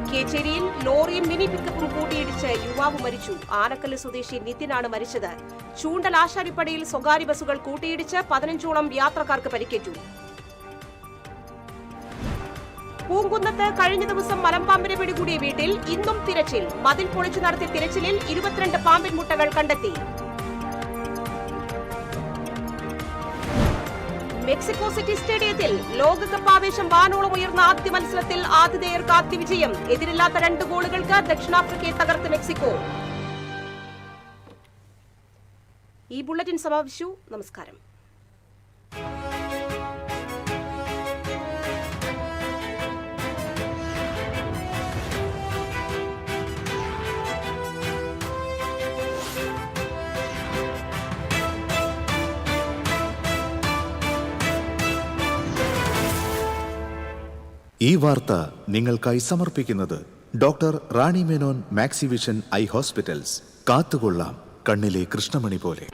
കേച്ചേരിയിൽ ലോറിയും മിനി പിക്കപ്പും കൂട്ടിയിടിച്ച് യുവാവ് മരിച്ചു. ആനക്കല്ല് സ്വദേശി നിതിനാണ് മരിച്ചത്. ചൂണ്ടൽ ആശാരിപ്പടിയിൽ സ്വകാര്യ ബസ്സുകൾ കൂട്ടിയിടിച്ച് 15ഓളം യാത്രക്കാർക്ക് പരിക്കേറ്റു. പൂങ്കുന്നത്ത് കഴിഞ്ഞ ദിവസം മലമ്പാമ്പിനെ പിടികൂടിയ വീട്ടിൽ ഇന്നും തിരച്ചിൽ. മതിൽ പൊളിച്ചു നടത്തിയ തിരച്ചിലിൽ 22 പാമ്പിൻ മുട്ടകൾ കണ്ടെത്തി. മെക്സിക്കോ സിറ്റി സ്റ്റേഡിയത്തിൽ ലോകകപ്പ് ആവേശം വാനോളം ഉയർന്ന ആദ്യ മത്സരത്തിൽ ആതിഥേയർക്ക് ആദ്യ വിജയം. എതിരില്ലാത്ത 2 ഗോളുകൾക്ക് ദക്ഷിണാഫ്രിക്കയെ തകർത്ത് മെക്സിക്കോ. ഈ ബുള്ളറ്റിൻ സമാപിച്ചു. നമസ്കാരം. ഈ വാർത്ത നിങ്ങൾക്കായി സമർപ്പിക്കുന്നത് doctor Rani Menon Maxivision I hospitals. കാത്തുകൊള്ളാം കണ്ണിലെ കൃഷ്ണമണി പോലെ.